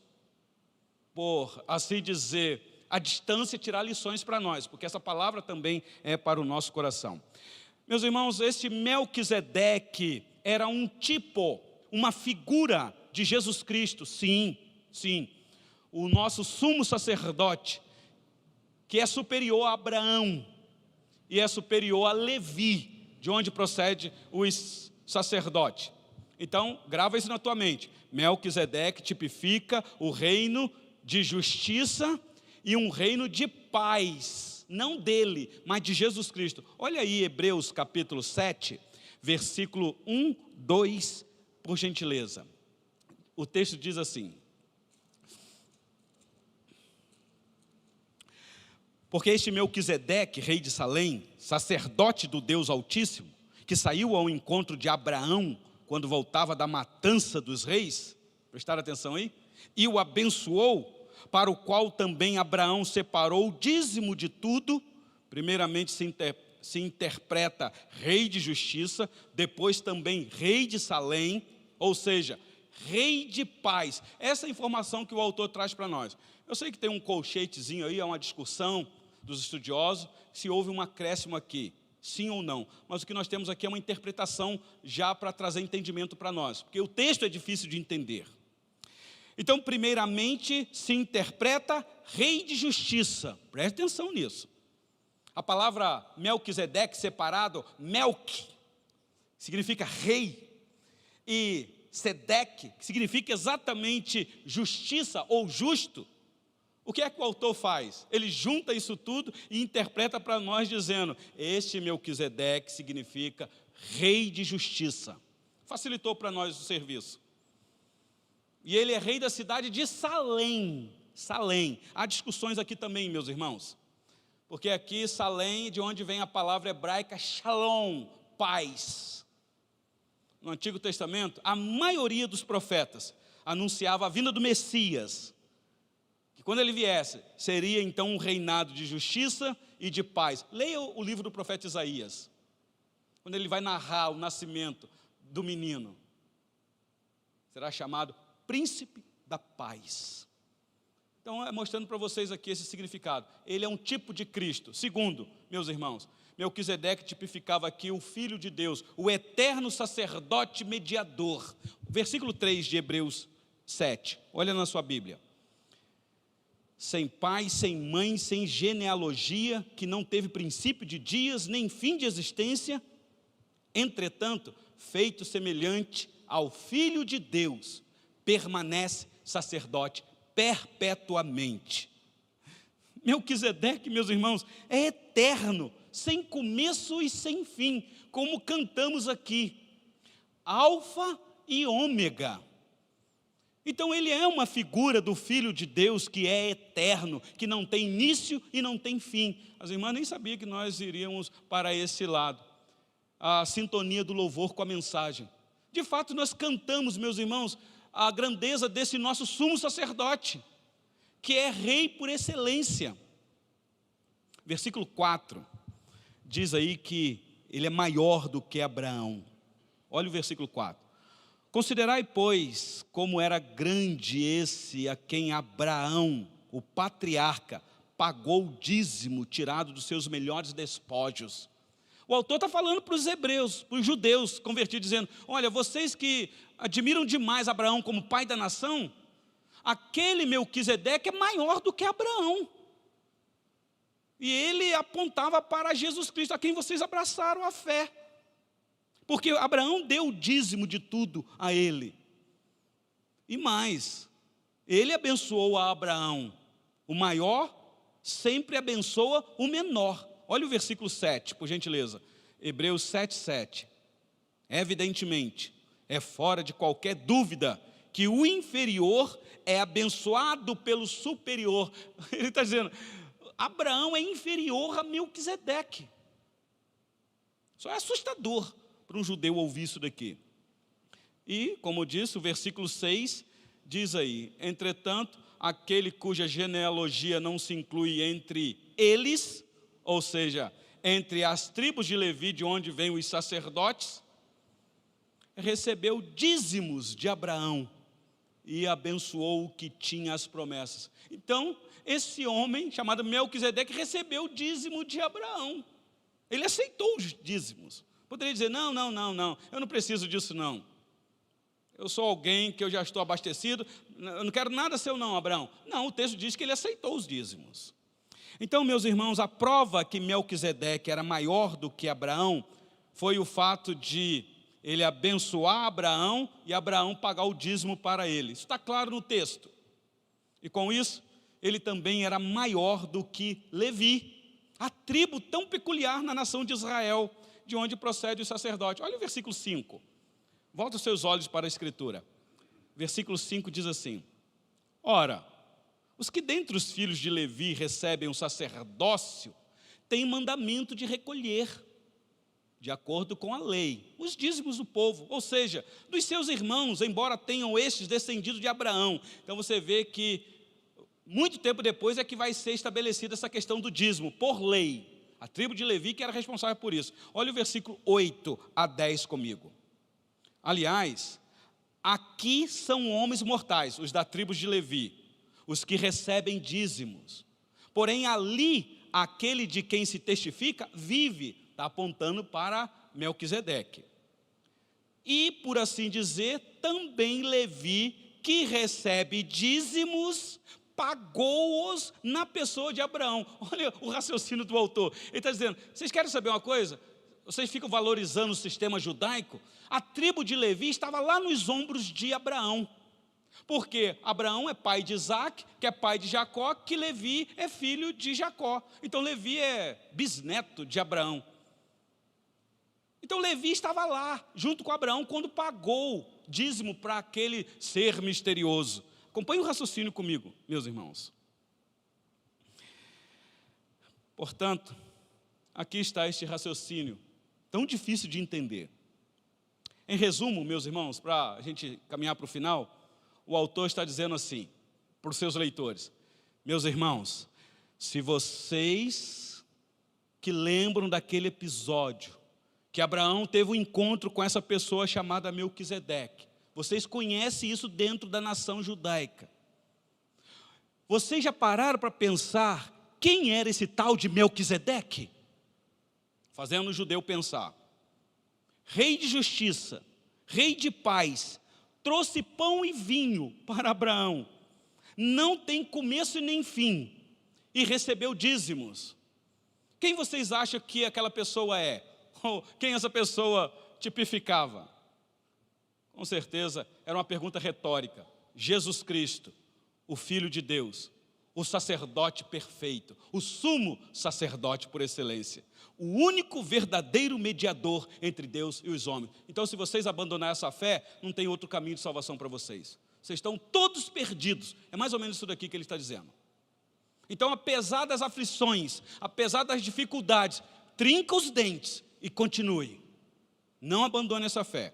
por assim dizer, à distância, tirar lições para nós, porque essa palavra também é para o nosso coração. Meus irmãos, este Melquisedeque era um tipo, uma figura de Jesus Cristo, sim, o nosso sumo sacerdote, que é superior a Abraão e é superior a Levi, de onde procede os sacerdotes. Então, grava isso na tua mente. Melquisedeque tipifica o reino de justiça e um reino de paz, não dele, mas de Jesus Cristo. Olha aí Hebreus capítulo 7, versículo 1, 2, por gentileza. O texto diz assim: porque este Melquisedeque, rei de Salém, sacerdote do Deus Altíssimo, que saiu ao encontro de Abraão quando voltava da matança dos reis, prestaram atenção aí? E o abençoou, para o qual também Abraão separou o dízimo de tudo. Primeiramente se interpreta rei de justiça, depois também rei de Salém, ou seja, rei de paz. Essa é a informação que o autor traz para nós. Eu sei que tem um colchetezinho aí, é uma discussão dos estudiosos, se houve um acréscimo aqui, sim ou não. Mas o que nós temos aqui é uma interpretação já para trazer entendimento para nós, porque o texto é difícil de entender. Então, primeiramente, se interpreta rei de justiça. Preste atenção nisso. A palavra Melquisedeque, separado, Melk, significa rei, e Sedeque, que significa exatamente justiça ou justo. O que é que o autor faz? Ele junta isso tudo e interpreta para nós dizendo: este Melquisedeque significa rei de justiça. Facilitou para nós o serviço. E ele é rei da cidade de Salém. Salém. Há discussões aqui também, meus irmãos. Porque aqui, Salém, de onde vem a palavra hebraica shalom, paz. No Antigo Testamento, a maioria dos profetas anunciava a vinda do Messias, que quando ele viesse, seria então um reinado de justiça e de paz. Leia o livro do profeta Isaías, quando ele vai narrar o nascimento do menino. Será chamado príncipe da paz. Então, mostrando para vocês aqui esse significado. Ele é um tipo de Cristo. Segundo, meus irmãos, Melquisedeque tipificava aqui o Filho de Deus, o eterno sacerdote mediador. Versículo 3 de Hebreus 7. Olha na sua Bíblia. Sem pai, sem mãe, sem genealogia, que não teve princípio de dias, nem fim de existência, entretanto, feito semelhante ao Filho de Deus, permanece sacerdote perpetuamente. Melquisedeque, meus irmãos, é eterno, sem começo e sem fim, como cantamos aqui, Alfa e Ômega. Então ele é uma figura do Filho de Deus que é eterno, que não tem início e não tem fim. As irmãs nem sabiam que nós iríamos para esse lado, a sintonia do louvor com a mensagem. De fato, nós cantamos, meus irmãos, a grandeza desse nosso sumo sacerdote, que é rei por excelência. Versículo 4, diz aí que ele é maior do que Abraão. Olha o versículo 4. Considerai, pois, como era grande esse a quem Abraão, o patriarca, pagou o dízimo tirado dos seus melhores despojos. O autor está falando para os hebreus, para os judeus convertidos, dizendo, olha, vocês que admiram demais Abraão como pai da nação, aquele Melquisedeque é maior do que Abraão. E ele apontava para Jesus Cristo, a quem vocês abraçaram a fé. Porque Abraão deu o dízimo de tudo a ele. E mais, ele abençoou a Abraão. O maior sempre abençoa o menor. Olha o versículo 7, por gentileza. Hebreus 7:7. Evidentemente, é fora de qualquer dúvida que o inferior é abençoado pelo superior. Ele está dizendo, Abraão é inferior a Melquisedeque. Isso é assustador para um judeu ouvir isso daqui. E, como eu disse, o versículo 6 diz aí, entretanto, aquele cuja genealogia não se inclui entre eles, ou seja, entre as tribos de Levi, de onde vêm os sacerdotes, recebeu dízimos de Abraão e abençoou o que tinha as promessas. Então, esse homem, chamado Melquisedeque, recebeu o dízimo de Abraão. Ele aceitou os dízimos. Poderia dizer, não, eu não preciso disso não. Eu sou alguém que eu já estou abastecido, eu não quero nada seu não, Abraão. Não, o texto diz que ele aceitou os dízimos. Então, meus irmãos, a prova que Melquisedeque era maior do que Abraão foi o fato de ele abençoar Abraão e Abraão pagar o dízimo para ele. Isso está claro no texto. E com isso, ele também era maior do que Levi, a tribo tão peculiar na nação de Israel, de onde procede o sacerdote. Olha o versículo 5. Volta os seus olhos para a Escritura. Versículo 5 diz assim, ora, os que dentre os filhos de Levi recebem o sacerdócio, têm mandamento de recolher, de acordo com a lei, os dízimos do povo, ou seja, dos seus irmãos, embora tenham estes descendido de Abraão. Então você vê que, muito tempo depois é que vai ser estabelecida essa questão do dízimo, por lei. A tribo de Levi que era responsável por isso. Olha o versículo 8 a 10 comigo. Aliás, aqui são homens mortais, os da tribo de Levi, os que recebem dízimos. Porém, ali, aquele de quem se testifica, vive, está apontando para Melquisedeque. E, por assim dizer, também Levi, que recebe dízimos, pagou-os na pessoa de Abraão. Olha o raciocínio do autor. Ele está dizendo, vocês querem saber uma coisa? Vocês ficam valorizando o sistema judaico? A tribo de Levi estava lá nos ombros de Abraão. Porque Abraão é pai de Isaac, que é pai de Jacó, que Levi é filho de Jacó. Então Levi é bisneto de Abraão. Então Levi estava lá, junto com Abraão, quando pagou dízimo para aquele ser misterioso. Acompanhe o raciocínio comigo, meus irmãos. Portanto, aqui está este raciocínio, tão difícil de entender. Em resumo, meus irmãos, para a gente caminhar para o final, o autor está dizendo assim, para os seus leitores: meus irmãos, se vocês que lembram daquele episódio, que Abraão teve um encontro com essa pessoa chamada Melquisedeque, vocês conhecem isso dentro da nação judaica. Vocês já pararam para pensar quem era esse tal de Melquisedeque? Fazendo o judeu pensar. Rei de justiça, rei de paz, trouxe pão e vinho para Abraão, não tem começo e nem fim, e recebeu dízimos. Quem vocês acham que aquela pessoa é? Ou quem essa pessoa tipificava? Com certeza era uma pergunta retórica. Jesus Cristo, o Filho de Deus, o sacerdote perfeito, o sumo sacerdote por excelência, o único verdadeiro mediador entre Deus e os homens. Então, se vocês abandonarem essa fé, não tem outro caminho de salvação para vocês. Vocês estão todos perdidos. É mais ou menos isso daqui que ele está dizendo. Então, apesar das aflições, apesar das dificuldades, trinca os dentes e continue. Não abandone essa fé.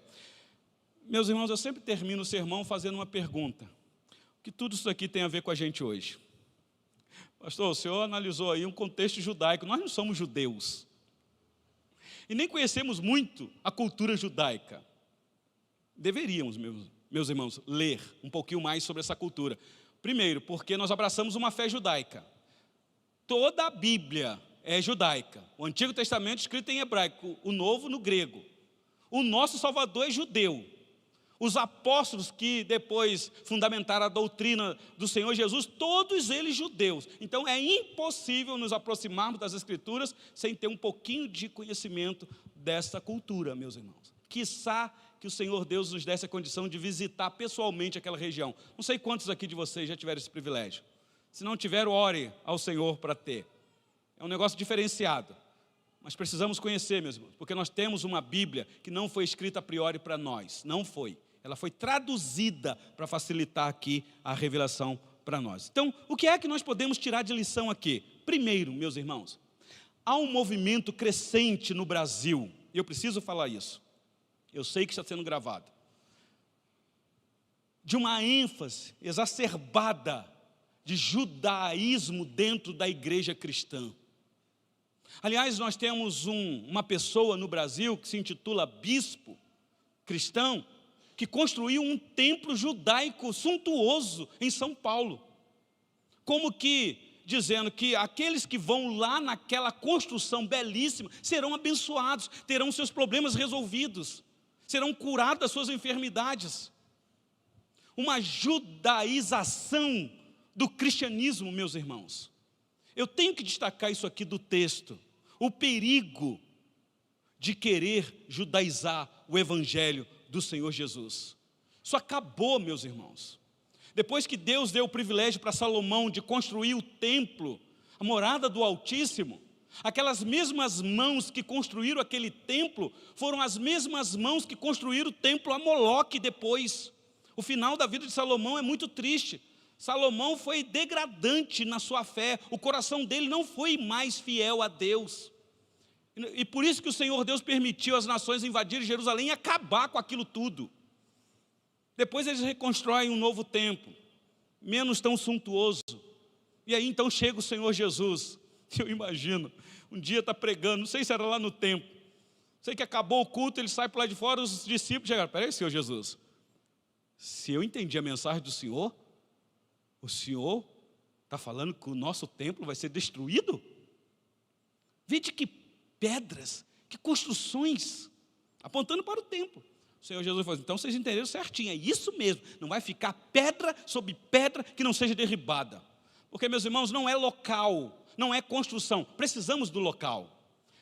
Meus irmãos, eu sempre termino o sermão fazendo uma pergunta. O que tudo isso aqui tem a ver com a gente hoje? Pastor, o senhor analisou aí um contexto judaico. Nós não somos judeus. E nem conhecemos muito a cultura judaica. Deveríamos, meus irmãos, ler um pouquinho mais sobre essa cultura. Primeiro, porque nós abraçamos uma fé judaica. Toda a Bíblia é judaica. O Antigo Testamento escrito em hebraico, o Novo no grego. O nosso Salvador é judeu. Os apóstolos que depois fundamentaram a doutrina do Senhor Jesus, todos eles judeus. Então é impossível nos aproximarmos das Escrituras sem ter um pouquinho de conhecimento dessa cultura, meus irmãos. Quiçá que o Senhor Deus nos desse a condição de visitar pessoalmente aquela região. Não sei quantos aqui de vocês já tiveram esse privilégio. Se não tiveram, ore ao Senhor para ter. É um negócio diferenciado. Mas precisamos conhecer, meus irmãos, porque nós temos uma Bíblia que não foi escrita a priori para nós. Não foi. Ela foi traduzida para facilitar aqui a revelação para nós. Então, o que é que nós podemos tirar de lição aqui? Primeiro, meus irmãos, há um movimento crescente no Brasil, e eu preciso falar isso, eu sei que está sendo gravado, de uma ênfase exacerbada de judaísmo dentro da igreja cristã. Aliás, nós temos uma pessoa no Brasil que se intitula bispo cristão, que construiu um templo judaico suntuoso em São Paulo. Como que, dizendo que aqueles que vão lá naquela construção belíssima serão abençoados, terão seus problemas resolvidos, serão curados das suas enfermidades. Uma judaização do cristianismo, meus irmãos. Eu tenho que destacar isso aqui do texto, o perigo de querer judaizar o evangelho do Senhor Jesus. Isso acabou, meus irmãos. Depois que Deus deu o privilégio para Salomão de construir o templo, a morada do Altíssimo, aquelas mesmas mãos que construíram aquele templo, foram as mesmas mãos que construíram o templo a Moloque depois. O final da vida de Salomão é muito triste. Salomão foi degradante na sua fé, o coração dele não foi mais fiel a Deus. E por isso que o Senhor Deus permitiu as nações invadirem Jerusalém e acabar com aquilo tudo. Depois eles reconstroem um novo templo, menos tão suntuoso. E aí então chega o Senhor Jesus. Eu imagino, um dia está pregando, não sei se era lá no templo. Sei que acabou o culto, ele sai para lá de fora, os discípulos chegaram. Peraí, Senhor Jesus, se eu entendi a mensagem do Senhor, o Senhor está falando que o nosso templo vai ser destruído? Vede que pedras, que construções, apontando para o templo. O Senhor Jesus falou, então vocês entenderam certinho, é isso mesmo, não vai ficar pedra sobre pedra que não seja derribada. Porque, meus irmãos, não é local, não é construção, precisamos do local.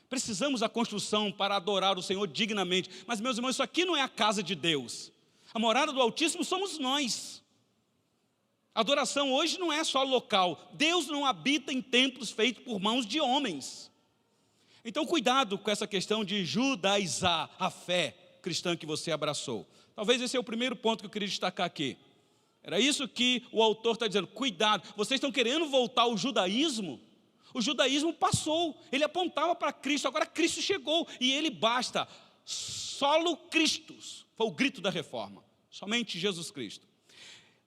Precisamos da construção para adorar o Senhor dignamente. Mas, meus irmãos, isso aqui não é a casa de Deus. A morada do Altíssimo somos nós. A adoração hoje não é só local. Deus não habita em templos feitos por mãos de homens. Então, cuidado com essa questão de judaizar a fé cristã que você abraçou. Talvez esse é o primeiro ponto que eu queria destacar aqui. Era isso que o autor está dizendo. Cuidado, vocês estão querendo voltar ao judaísmo? O judaísmo passou, ele apontava para Cristo, agora Cristo chegou e ele basta. Solo Christus, foi o grito da reforma, somente Jesus Cristo.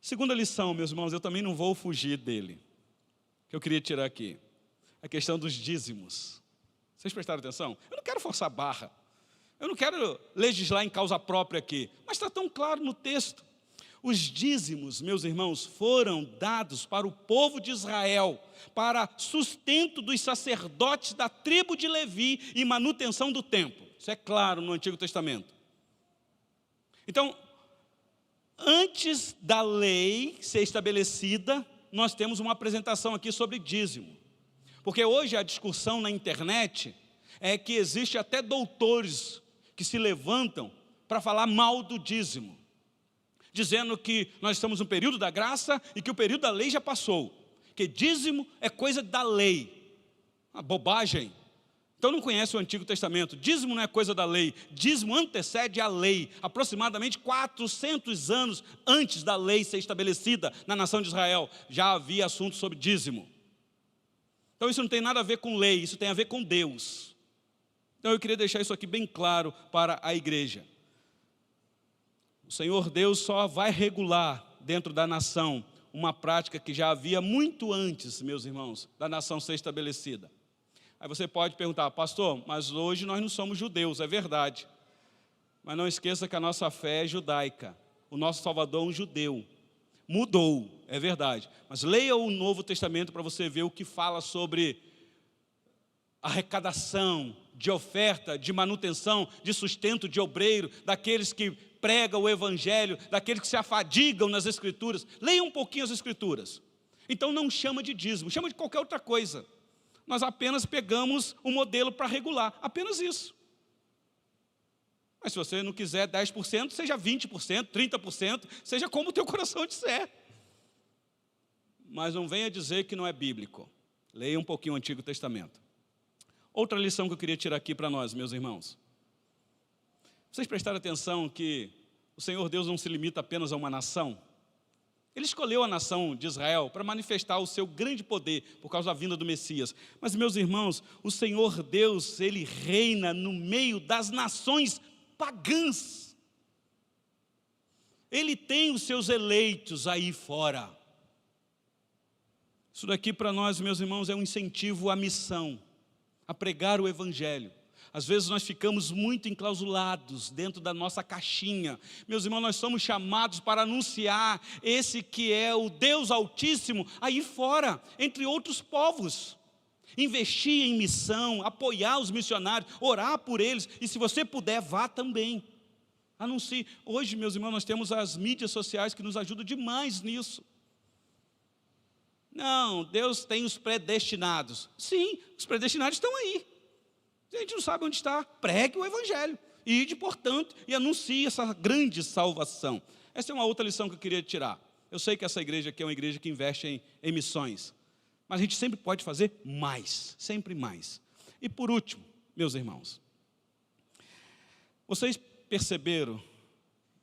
Segunda lição, meus irmãos, eu também não vou fugir dele, que eu queria tirar aqui, a questão dos dízimos. Vocês prestaram atenção? Eu não quero forçar a barra, eu não quero legislar em causa própria aqui, mas está tão claro no texto. Os dízimos, meus irmãos, foram dados para o povo de Israel, para sustento dos sacerdotes da tribo de Levi e manutenção do templo. Isso é claro no Antigo Testamento. Então, antes da lei ser estabelecida, nós temos uma apresentação aqui sobre dízimo. Porque hoje a discussão na internet é que existe até doutores que se levantam para falar mal do dízimo, dizendo que nós estamos no período da graça e que o período da lei já passou, que dízimo é coisa da lei. Uma bobagem. Então não conhece o Antigo Testamento. Dízimo não é coisa da lei, dízimo antecede a lei, aproximadamente 400 anos antes da lei ser estabelecida na nação de Israel, já havia assunto sobre dízimo. Então isso não tem nada a ver com lei, isso tem a ver com Deus. Então eu queria deixar isso aqui bem claro para a igreja. O Senhor Deus só vai regular dentro da nação uma prática que já havia muito antes, meus irmãos, da nação ser estabelecida. Aí você pode perguntar, pastor, mas hoje nós não somos judeus, é verdade. Mas não esqueça que a nossa fé é judaica. O nosso Salvador é um judeu. Mudou, é verdade. Mas leia o Novo Testamento para você ver o que fala sobre arrecadação, de oferta, de manutenção, de sustento de obreiro, daqueles que pregam o Evangelho, daqueles que se afadigam nas Escrituras. Leia um pouquinho as Escrituras. Então não chama de dízimo, chama de qualquer outra coisa. Nós apenas pegamos o modelo para regular, apenas isso. Mas se você não quiser 10%, seja 20%, 30%, seja como o teu coração disser. Mas não venha dizer que não é bíblico. Leia um pouquinho o Antigo Testamento. Outra lição que eu queria tirar aqui para nós, meus irmãos. Vocês prestaram atenção que o Senhor Deus não se limita apenas a uma nação? Ele escolheu a nação de Israel para manifestar o seu grande poder por causa da vinda do Messias. Mas, meus irmãos, o Senhor Deus, Ele reina no meio das nações pagãs. Ele tem os seus eleitos aí fora. Isso daqui para nós, meus irmãos, é um incentivo à missão, a pregar o Evangelho. Às vezes nós ficamos muito enclausulados dentro da nossa caixinha. Meus irmãos, nós somos chamados para anunciar esse que é o Deus Altíssimo aí fora, entre outros povos. Investir em missão, apoiar os missionários, orar por eles. E se você puder, vá também. Anuncie. Hoje, meus irmãos, nós temos as mídias sociais que nos ajudam demais nisso. Não, Deus tem os predestinados. Sim, os predestinados estão aí. A gente não sabe onde está. Pregue o Evangelho. Ide, portanto, e anuncie essa grande salvação. Essa é uma outra lição que eu queria tirar. Eu sei que essa igreja aqui é uma igreja que investe em missões. Mas a gente sempre pode fazer mais. Sempre mais. E por último, meus irmãos. Vocês perceberam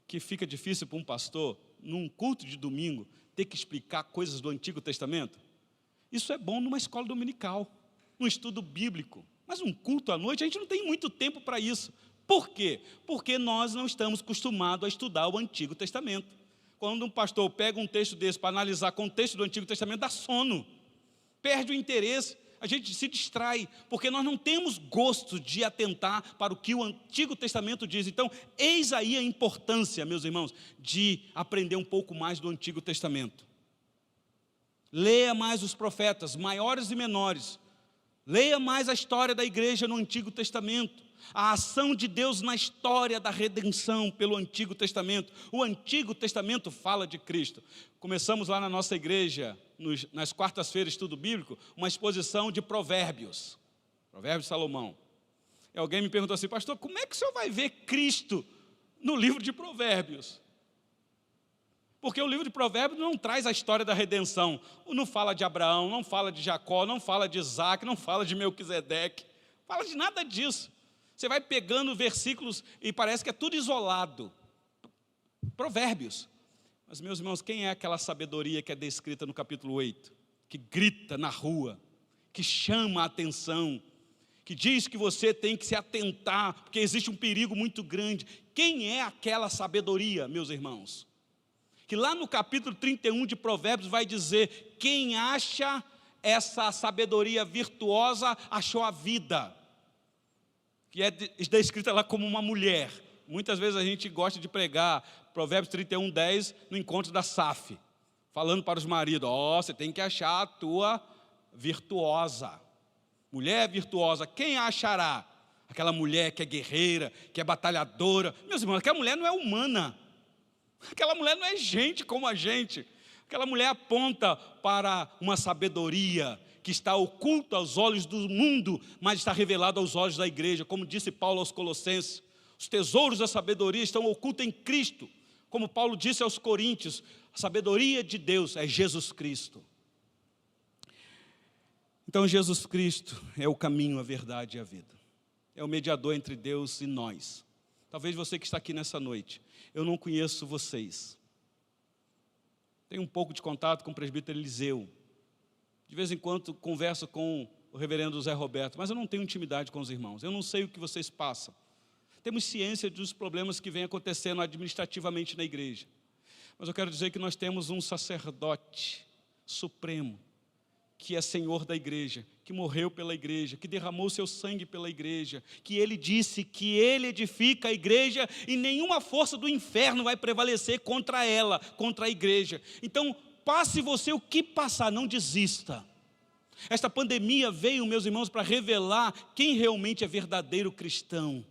que fica difícil para um pastor, num culto de domingo, ter que explicar coisas do Antigo Testamento? Isso é bom numa escola dominical, num estudo bíblico. Mas um culto à noite, a gente não tem muito tempo para isso. Por quê? Porque nós não estamos acostumados a estudar o Antigo Testamento. Quando um pastor pega um texto desse para analisar com o texto do Antigo Testamento, dá sono. Perde o interesse, a gente se distrai, porque nós não temos gosto de atentar para o que o Antigo Testamento diz. Então, eis aí a importância, meus irmãos, de aprender um pouco mais do Antigo Testamento. Leia mais os profetas, maiores e menores. Leia mais a história da igreja no Antigo Testamento, a ação de Deus na história da redenção pelo Antigo Testamento. O Antigo Testamento fala de Cristo. Começamos lá na nossa igreja, nas quartas-feiras, estudo bíblico, uma exposição de Provérbios, Provérbios de Salomão. E alguém me perguntou assim, pastor, como é que o senhor vai ver Cristo no livro de Provérbios? Porque o livro de Provérbios não traz a história da redenção. Não fala de Abraão, não fala de Jacó, não fala de Isaac, não fala de Melquisedeque. Não fala de nada disso. Você vai pegando versículos e parece que é tudo isolado. Provérbios. Mas, meus irmãos, quem é aquela sabedoria que é descrita no capítulo 8? Que grita na rua, que chama a atenção, que diz que você tem que se atentar, porque existe um perigo muito grande. Quem é aquela sabedoria, meus irmãos? Que lá no capítulo 31 de Provérbios vai dizer: quem acha essa sabedoria virtuosa, achou a vida. Que é descrita lá como uma mulher. Muitas vezes a gente gosta de pregar Provérbios 31:10 no encontro da SAF, falando para os maridos: você tem que achar a tua virtuosa. Mulher virtuosa, quem a achará? Aquela mulher que é guerreira, que é batalhadora. Meus irmãos, aquela mulher não é humana. Aquela mulher não é gente como a gente. Aquela mulher aponta para uma sabedoria que está oculta aos olhos do mundo, mas está revelada aos olhos da igreja. Como disse Paulo aos Colossenses, os tesouros da sabedoria estão ocultos em Cristo. Como Paulo disse aos Coríntios, a sabedoria de Deus é Jesus Cristo. Então Jesus Cristo é o caminho, a verdade e a vida. É o mediador entre Deus e nós. Talvez você que está aqui nessa noite, eu não conheço vocês. Tenho um pouco de contato com o presbítero Eliseu. De vez em quando converso com o reverendo Zé Roberto, mas eu não tenho intimidade com os irmãos. Eu não sei o que vocês passam. Temos ciência dos problemas que vêm acontecendo administrativamente na igreja. Mas eu quero dizer que nós temos um sacerdote supremo, que é Senhor da igreja, que morreu pela igreja, que derramou seu sangue pela igreja, que ele disse que ele edifica a igreja e nenhuma força do inferno vai prevalecer contra ela, contra a igreja. Então, passe você o que passar, não desista. Esta pandemia veio, meus irmãos, para revelar quem realmente é verdadeiro cristão.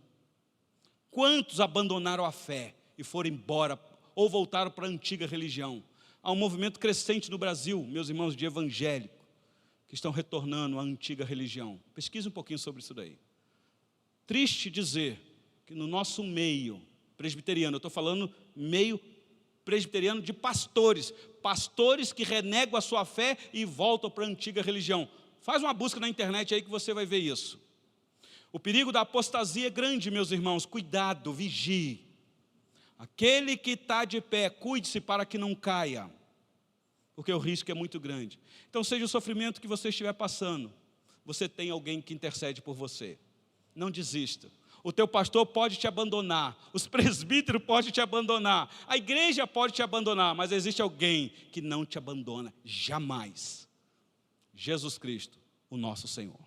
Quantos abandonaram a fé e foram embora ou voltaram para a antiga religião? Há um movimento crescente no Brasil, meus irmãos, de evangélico, que estão retornando à antiga religião. Pesquise um pouquinho sobre isso daí. Triste dizer que no nosso meio presbiteriano, eu estou falando meio presbiteriano de pastores que renegam a sua fé e voltam para a antiga religião. Faz uma busca na internet aí que você vai ver isso. O perigo da apostasia é grande, meus irmãos. Cuidado, vigie. Aquele que está de pé, cuide-se para que não caia, porque o risco é muito grande. Então, seja o sofrimento que você estiver passando, você tem alguém que intercede por você. Não desista. O teu pastor pode te abandonar, os presbíteros podem te abandonar, a igreja pode te abandonar, mas existe alguém que não te abandona, jamais. Jesus Cristo, o nosso Senhor.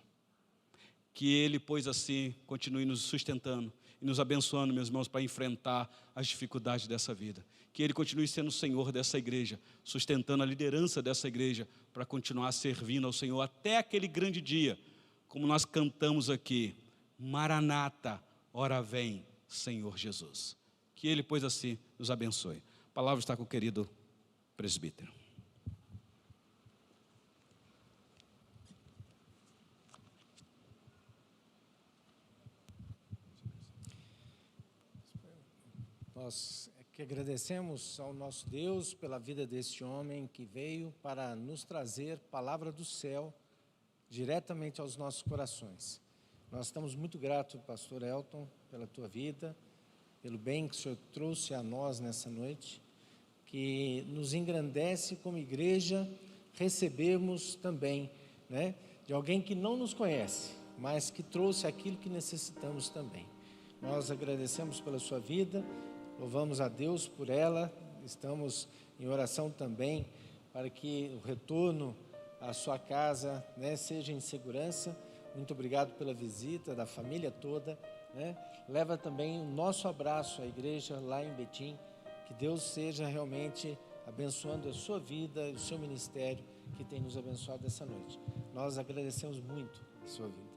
Que Ele, pois assim, continue nos sustentando e nos abençoando, meus irmãos, para enfrentar as dificuldades dessa vida. Que Ele continue sendo o Senhor dessa igreja, sustentando a liderança dessa igreja, para continuar servindo ao Senhor até aquele grande dia, como nós cantamos aqui: Maranata, ora vem, Senhor Jesus. Que Ele, pois assim, nos abençoe. A palavra está com o querido presbítero. Nós que agradecemos ao nosso Deus pela vida deste homem que veio para nos trazer palavra do céu diretamente aos nossos corações. Nós estamos muito gratos, pastor Elton, pela tua vida, pelo bem que o Senhor trouxe a nós nessa noite, que nos engrandece como igreja recebermos também, de alguém que não nos conhece, mas que trouxe aquilo que necessitamos também. Nós agradecemos pela sua vida, louvamos a Deus por ela, estamos em oração também para que o retorno à sua casa, seja em segurança. Muito obrigado pela visita da família toda, Leva também o nosso abraço à igreja lá em Betim, que Deus seja realmente abençoando a sua vida e o seu ministério, que tem nos abençoado essa noite. Nós agradecemos muito a sua vida.